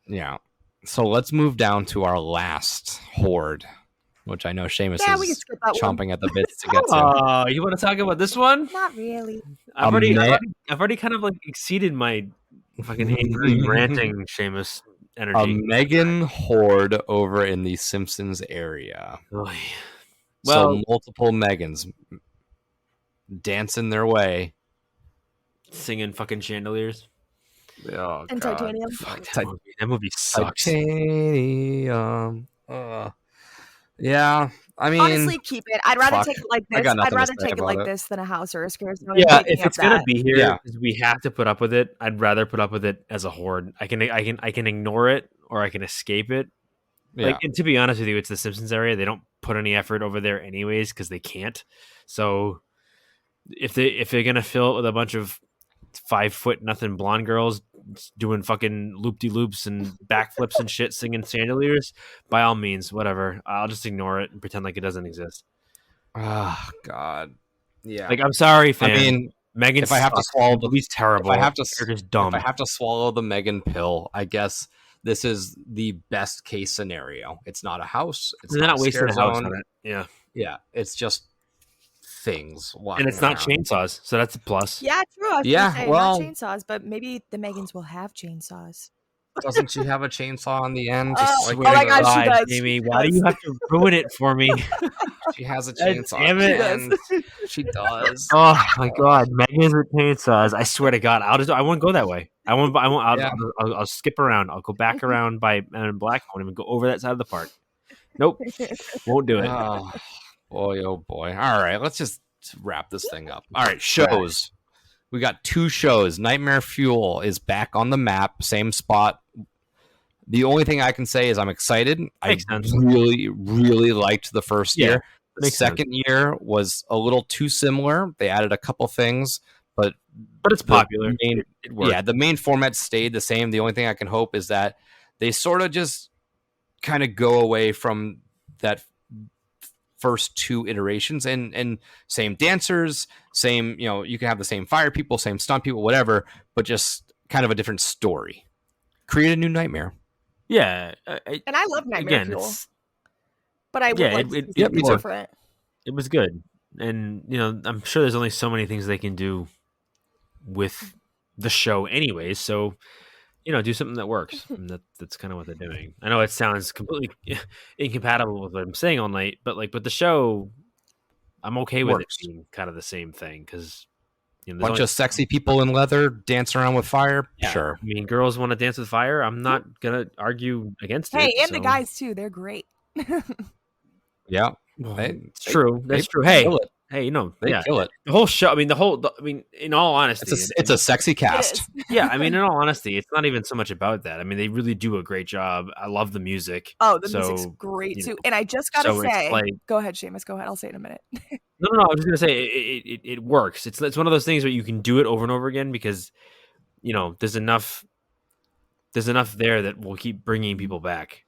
Yeah. So let's move down to our last horde, which I know Seamus is chomping at the bits to get to. Oh, you want to talk about this one? Not really. I've already kind of like exceeded my fucking angry ranting Seamus energy. A Megan horde over in the Simpsons area. Well, so multiple Megans dancing their way, singing fucking chandeliers. Oh, and God. Titanium. Fuck, that movie sucks. Titanium. Yeah, I mean, honestly, keep it. I'd rather take it like this. I'd rather take it like this than a house or a scare zone. Yeah, if it's gonna be here, we have to put up with it. I'd rather put up with it as a horde. I can ignore it or I can escape it. Like, and to be honest with you, it's the Simpsons area. They don't put any effort over there anyways because they can't. So if they're gonna fill it with a bunch of 5'0" blonde girls doing fucking loop-de-loops and backflips and shit, singing chandeliers, by all means, whatever. I'll just ignore it and pretend like it doesn't exist. Oh God. Yeah. Like, I'm sorry, I fan. mean, Megan if I have to sucks. swallow The movie's terrible. if I have to Erica's dumb. if I have to swallow the Megan pill, I guess this is the best case scenario. It's not a house. It's They're not a wasting scare a house zone. on it. Yeah. Yeah, it's just things walking And it's not around. chainsaws, so that's a plus. Yeah, true. I was Yeah, gonna say, well- not chainsaws, but maybe the Megans will have chainsaws. Doesn't she have a chainsaw on the end? Oh, Like, oh my gosh, she does. Jamie, She why do does. you have to ruin it for me? she has a God chainsaw damn at it. the end. She does. Oh my god, Megan's with chainsaws! I swear to God, I won't go that way. I won't. Yeah. I'll skip around. I'll go back around by Men in Black. I won't even go over that side of the park. Nope, won't do it. Oh boy, oh boy. All right, let's just wrap this thing up. All right, shows. We got 2 shows. Nightmare Fuel is back on the map, same spot. The only thing I can say is I'm excited. Makes I sense. really, really liked the first Yeah, year. The makes sense. second year was a little too similar. They added a couple things, but But it's popular. It worked. yeah, the main format stayed the same. The only thing I can hope is that they sort of just kind of go away from that first 2 iterations and same dancers, same, you can have the same fire people, same stunt people, whatever, but just kind of a different story. Create a new Nightmare. Yeah. And I love Nightmare Again, Fuel, but I would yeah, like to see yeah, me something too. different. it was good, and I'm sure there's only so many things they can do with the show, anyways. So do something that works. And that's kind of what they're doing. I know it sounds completely incompatible with what I'm saying all night, but but the show, I'm okay with Works. it being kind of the same thing because Bunch of sexy people in leather dancing around with fire. Yeah. Sure. I mean, girls want to dance with fire. I'm not gonna argue against it. Hey, and the so- guys too, they're great. Yeah. Well, They- it's true. That's they true. Hey, kill it. hey, They yeah, kill it. the whole show. I mean, in all honesty, It's a sexy It cast. is. yeah. I mean, in all honesty, it's not even so much about that. I mean, they really do a great job. I love the music. Oh, the So, music's great you too. know, And I just gotta so it's say, like- go ahead, Seamus. Go ahead. I'll say it in a minute. No. I was just gonna say it works. It's one of those things where you can do it over and over again because there's enough there that will keep bringing people back.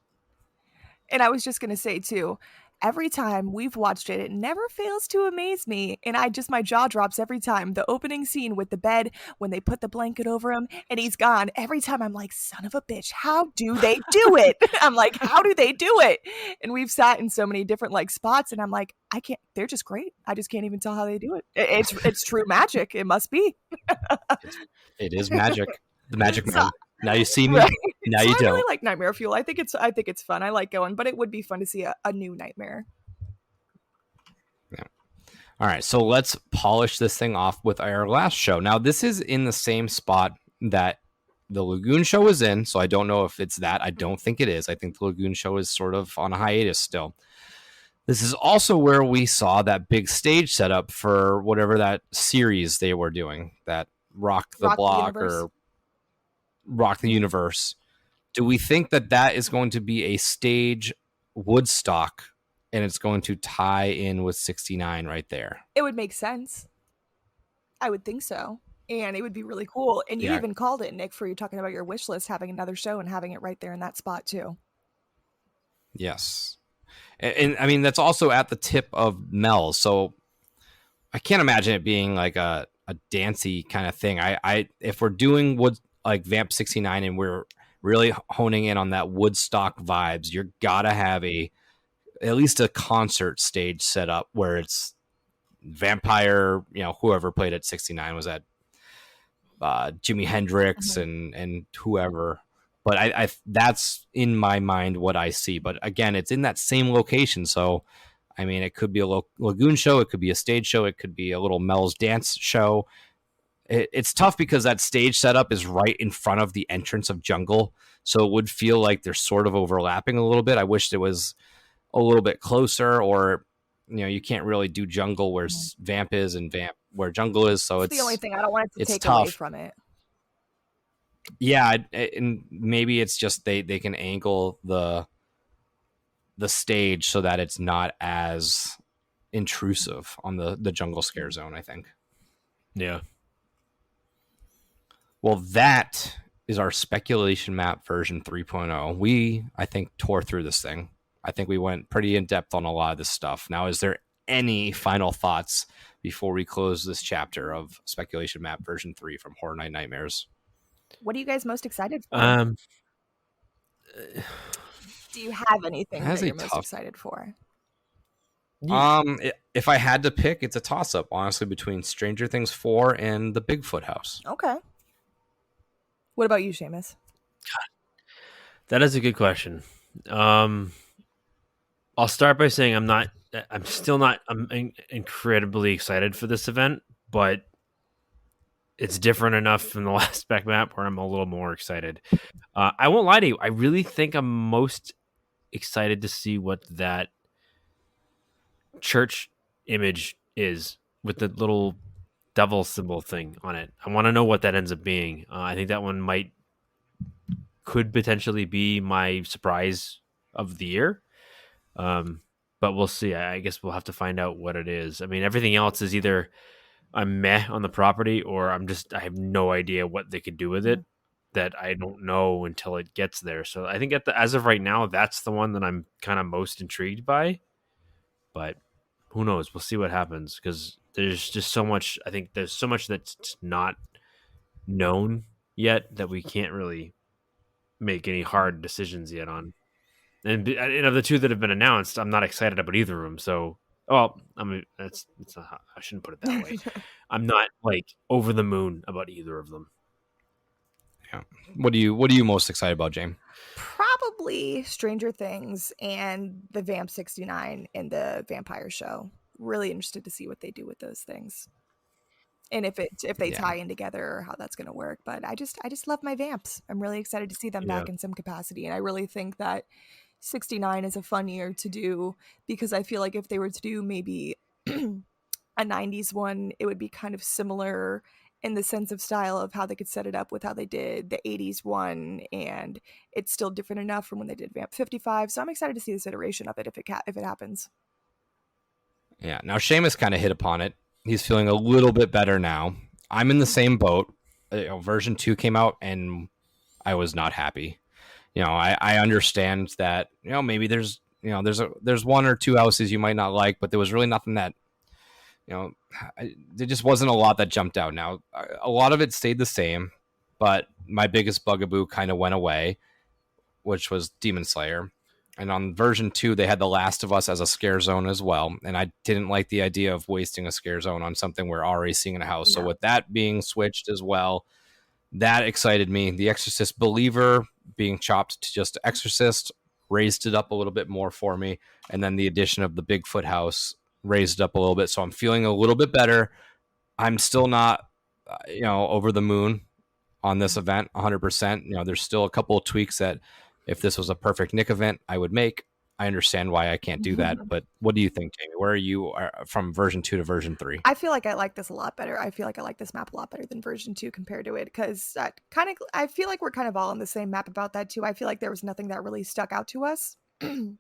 And I was just gonna say too, every time we've watched it, it never fails to amaze me. And my jaw drops every time. The opening scene with the bed, when they put the blanket over him and he's gone, every time I'm like, son of a bitch, how do they do it? I'm like, how do they do it? And we've sat in so many different spots, and I'm like, I can't, they're just great. I just can't even tell how they do it. It's true magic. It must be. It is magic. The magic So- man. Now you see me. Right. Now So you I don't. really like Nightmare Fuel. I think it's fun. I like going, but it would be fun to see a new Nightmare. All right, so let's polish this thing off with our last show. Now, this is in the same spot that the Lagoon show is in, so I don't know if it's that. I don't think it is. I think the Lagoon show is sort of on a hiatus still. This is also where we saw that big stage setup for whatever that series they were doing, that Rock the Rock the Block Universe. or Rock the Universe. Do we think that is going to be a stage Woodstock and it's going to tie in with 69 right there? It would make sense. I would think so. And it would be really cool. And you Yeah. even called it, Nick, for you talking about your wish list, having another show and having it right there in that spot too. Yes. And I mean, that's also at the tip of Mel's. So I can't imagine it being like a dancey kind of thing. If we're doing Vamp 69 and we're really honing in on that Woodstock vibes, you're gotta have at least a concert stage set up where it's Vampire, whoever played at 69 was that Jimi Hendrix and whoever. But I that's in my mind what I see. But again, it's in that same location. So, I mean, it could be a Lagoon show. It could be a stage show. It could be a little Mel's dance show. It's tough because that stage setup is right in front of the entrance of Jungle. So it would feel like they're sort of overlapping a little bit. I wish it was a little bit closer, or, you can't really do Jungle where Vamp is and Vamp where Jungle is. So It's the only thing I don't want it to it's take away tough. from it. Yeah, and maybe it's just they can angle the stage so that it's not as intrusive on the Jungle Scare Zone, I think. Yeah. Well, that is our speculation map version 3.0. We, I think, tore through this thing. I think we went pretty in depth on a lot of this stuff. Now, is there any final thoughts before we close this chapter of speculation map version 3 from Horror Night Nightmares? What are you guys most excited for? Do you have anything that you're most excited for? If I had to pick, it's a toss-up, honestly, between Stranger Things 4 and the Bigfoot house. Okay. What about you, Seamus? That is a good question. I'll start by saying I'm still not incredibly excited for this event, but it's different enough from the last spec map where I'm a little more excited. I won't lie to you. I really think I'm most excited to see what that church image is with the little devil symbol thing on it. I want to know what that ends up being. I think that one could potentially be my surprise of the year. But we'll see. I guess we'll have to find out what it is. I mean, everything else is either I'm meh on the property or I have no idea what they could do with it that I don't know until it gets there. So I think as of right now, that's the one that I'm kind of most intrigued by. But who knows? We'll see what happens because there's just so much. I think there's so much that's not known yet that we can't really make any hard decisions yet on. And of the two that have been announced, I'm not excited about either of them. So, I shouldn't put it that way. I'm not like over the moon about either of them. Yeah. What are you most excited about, James? Probably Stranger Things and the Vamp 69 and the Vampire Show. Really interested to see what they do with those things. And if they tie in together or how that's going to work. But I just love my vamps. I'm really excited to see them back in some capacity. And I really think that 69 is a fun year to do because I feel like if they were to do maybe a 90s one, it would be kind of similar in the sense of style of how they could set it up with how they did the 80s one, and it's still different enough from when they did Vamp 55. So I'm excited to see this iteration of it if it happens. Yeah. Now Seamus kind of hit upon it. He's feeling a little bit better now. I'm in the same boat. Version 2 came out and I was not happy. I understand that, maybe there's one or two houses you might not like, but there was really nothing that, there just wasn't a lot that jumped out. Now, a lot of it stayed the same, but my biggest bugaboo kind of went away, which was Demon Slayer. And on version 2, they had The Last of Us as a scare zone as well. And I didn't like the idea of wasting a scare zone on something we're already seeing in a house. Yeah. So with that being switched as well, that excited me. The Exorcist Believer being chopped to just Exorcist raised it up a little bit more for me. And then the addition of the Bigfoot house raised it up a little bit. So I'm feeling a little bit better. I'm still not, over the moon on this event 100%. There's still a couple of tweaks that if this was a perfect Nick event, I would make. I understand why I can't do that. But what do you think, Jamie? Where are you from version 2 to version 3? I feel like I like this a lot better. I feel like I like this map a lot better than version 2 compared to it because I feel like we're kind of all on the same map about that too. I feel like there was nothing that really stuck out to us in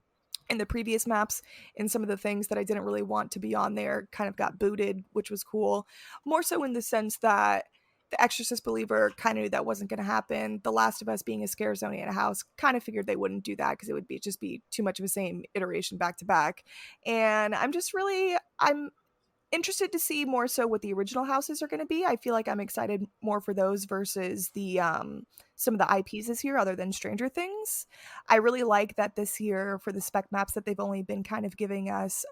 the previous maps, and some of the things that I didn't really want to be on there kind of got booted, which was cool. More so in the sense that the Exorcist Believer kind of knew that wasn't going to happen. The Last of Us being a scare zone in a house, kind of figured they wouldn't do that because it would just be too much of the same iteration back to back. And I'm interested to see more so what the original houses are going to be. I feel like I'm excited more for those versus the some of the IPs this year other than Stranger Things. I really like that this year for the spec maps that they've only been kind of giving us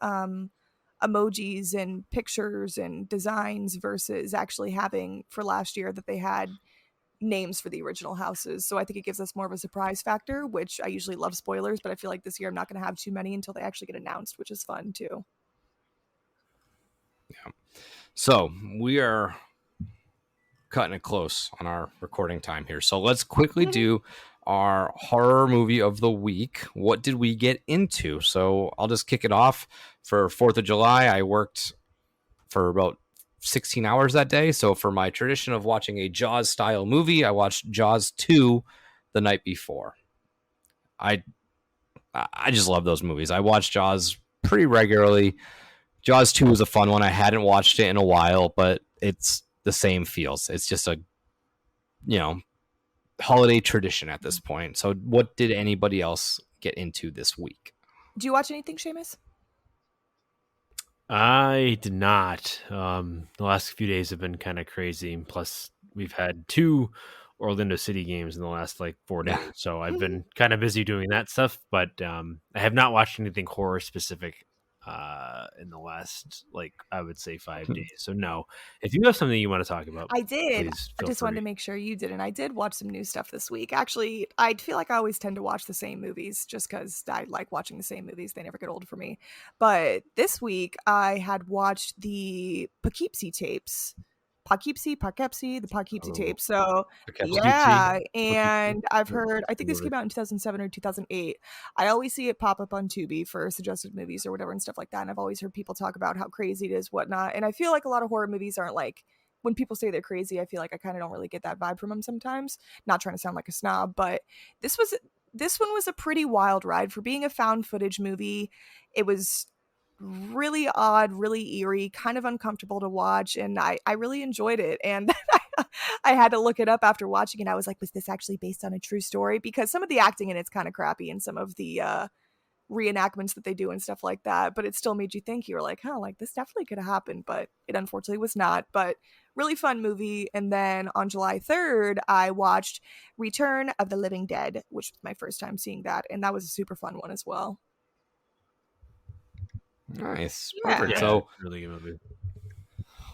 emojis and pictures and designs versus actually having for last year that they had names for the original houses. So I think it gives us more of a surprise factor, which I usually love spoilers, but I feel like this year I'm not going to have too many until they actually get announced, which is fun too. Yeah. So we are cutting it close on our recording time here. So let's quickly do our horror movie of the week. What did we get into? So I'll just kick it off. For 4th of July, I worked for about 16 hours that day. So for my tradition of watching a Jaws style movie, I watched Jaws 2 the night before. I just love those movies. I watch Jaws pretty regularly. Jaws 2 was a fun one. I hadn't watched it in a while, but it's the same feels. It's just a, holiday tradition at this point. So what did anybody else get into this week? Do you watch anything, Seamus? I did not. The last few days have been kind of crazy. Plus, we've had 2 Orlando City games in the last like 4 days, so I've been kind of busy doing that stuff. But I have not watched anything horror specific in the last, like, I would say 5 days. So no, if you have something you want to talk about, I did. please I feel just wanted to free. make sure you did, and I did watch some new stuff this week. Actually, I feel like I always tend to watch the same movies just because I like watching the same movies. They never get old for me. But this week, I had watched the Poughkeepsie tapes. The Poughkeepsie Oh, tapes. So, Poughkeepsie. yeah, Poughkeepsie. and I've Yeah, heard, I think this movie. came out in 2007 or 2008. I always see it pop up on Tubi for suggested movies or whatever and stuff like that. And I've always heard people talk about how crazy it is, whatnot. And I feel like a lot of horror movies aren't like, when people say they're crazy, I feel like I kind of don't really get that vibe from them sometimes. Not trying to sound like a snob, but this one was a pretty wild ride for being a found footage movie. It was really odd, really eerie, kind of uncomfortable to watch, and I really enjoyed it. And I had to look it up after watching it. I was like, was this actually based on a true story? Because some of the acting in it's kind of crappy, and some of the reenactments that they do and stuff like that, but it still made you think. You were like, huh, like this definitely could have happened, but it unfortunately was not. But really fun movie. And then on July 3rd, I watched Return of the Living Dead, which was my first time seeing that, and that was a super fun one as well. Nice. Yeah. Perfect. Yeah, So really good movie.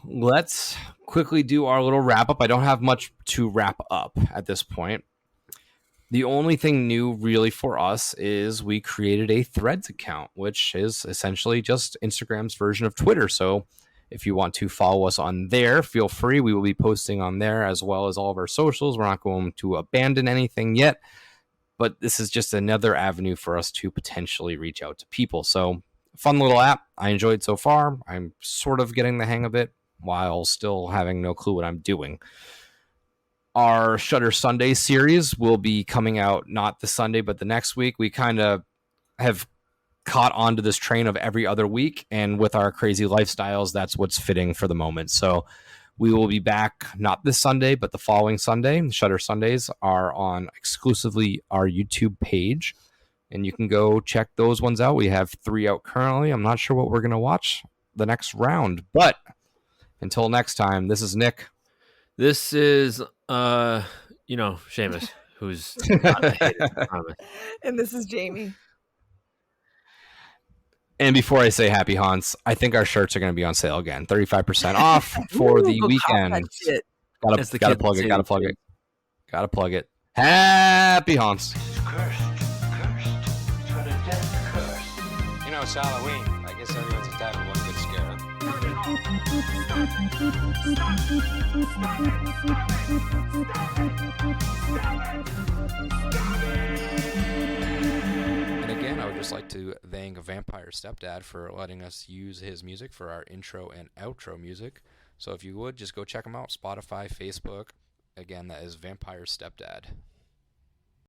let's quickly do our little wrap up. I don't have much to wrap up at this point. The only thing new really for us is we created a Threads account, which is essentially just Instagram's version of Twitter. So if you want to follow us on there, feel free. We will be posting on there as well as all of our socials. We're not going to abandon anything yet, but this is just another avenue for us to potentially reach out to people. So fun little app. I enjoyed so far. I'm sort of getting the hang of it while still having no clue what I'm doing. Our Shutter Sunday series will be coming out not this Sunday, but the next week. We kind of have caught onto this train of every other week, and with our crazy lifestyles, that's what's fitting for the moment. So we will be back not this Sunday, but the following Sunday. Shutter Sundays are on exclusively our YouTube page, and you can go check those ones out. We have 3 out currently. I'm not sure what we're going to watch the next round, but until next time, this is Nick. This is Seamus, who's not a hater, I promise. And this is Jamie. And before I say happy haunts, I think our shirts are going to be on sale again. 35% off for the Ooh, weekend. As the Gotta kids plug it. say Gotta these plug days. it. Gotta plug it. Happy haunts. It's cursed. Cursed. It's got a death curse. You know, it's Halloween. I guess everyone's entitled to one good scare. And again, I would just like to thank Vampire Stepdad for letting us use his music for our intro and outro music. So if you would, just go check him out. Spotify, Facebook. Again, that is Vampire Stepdad.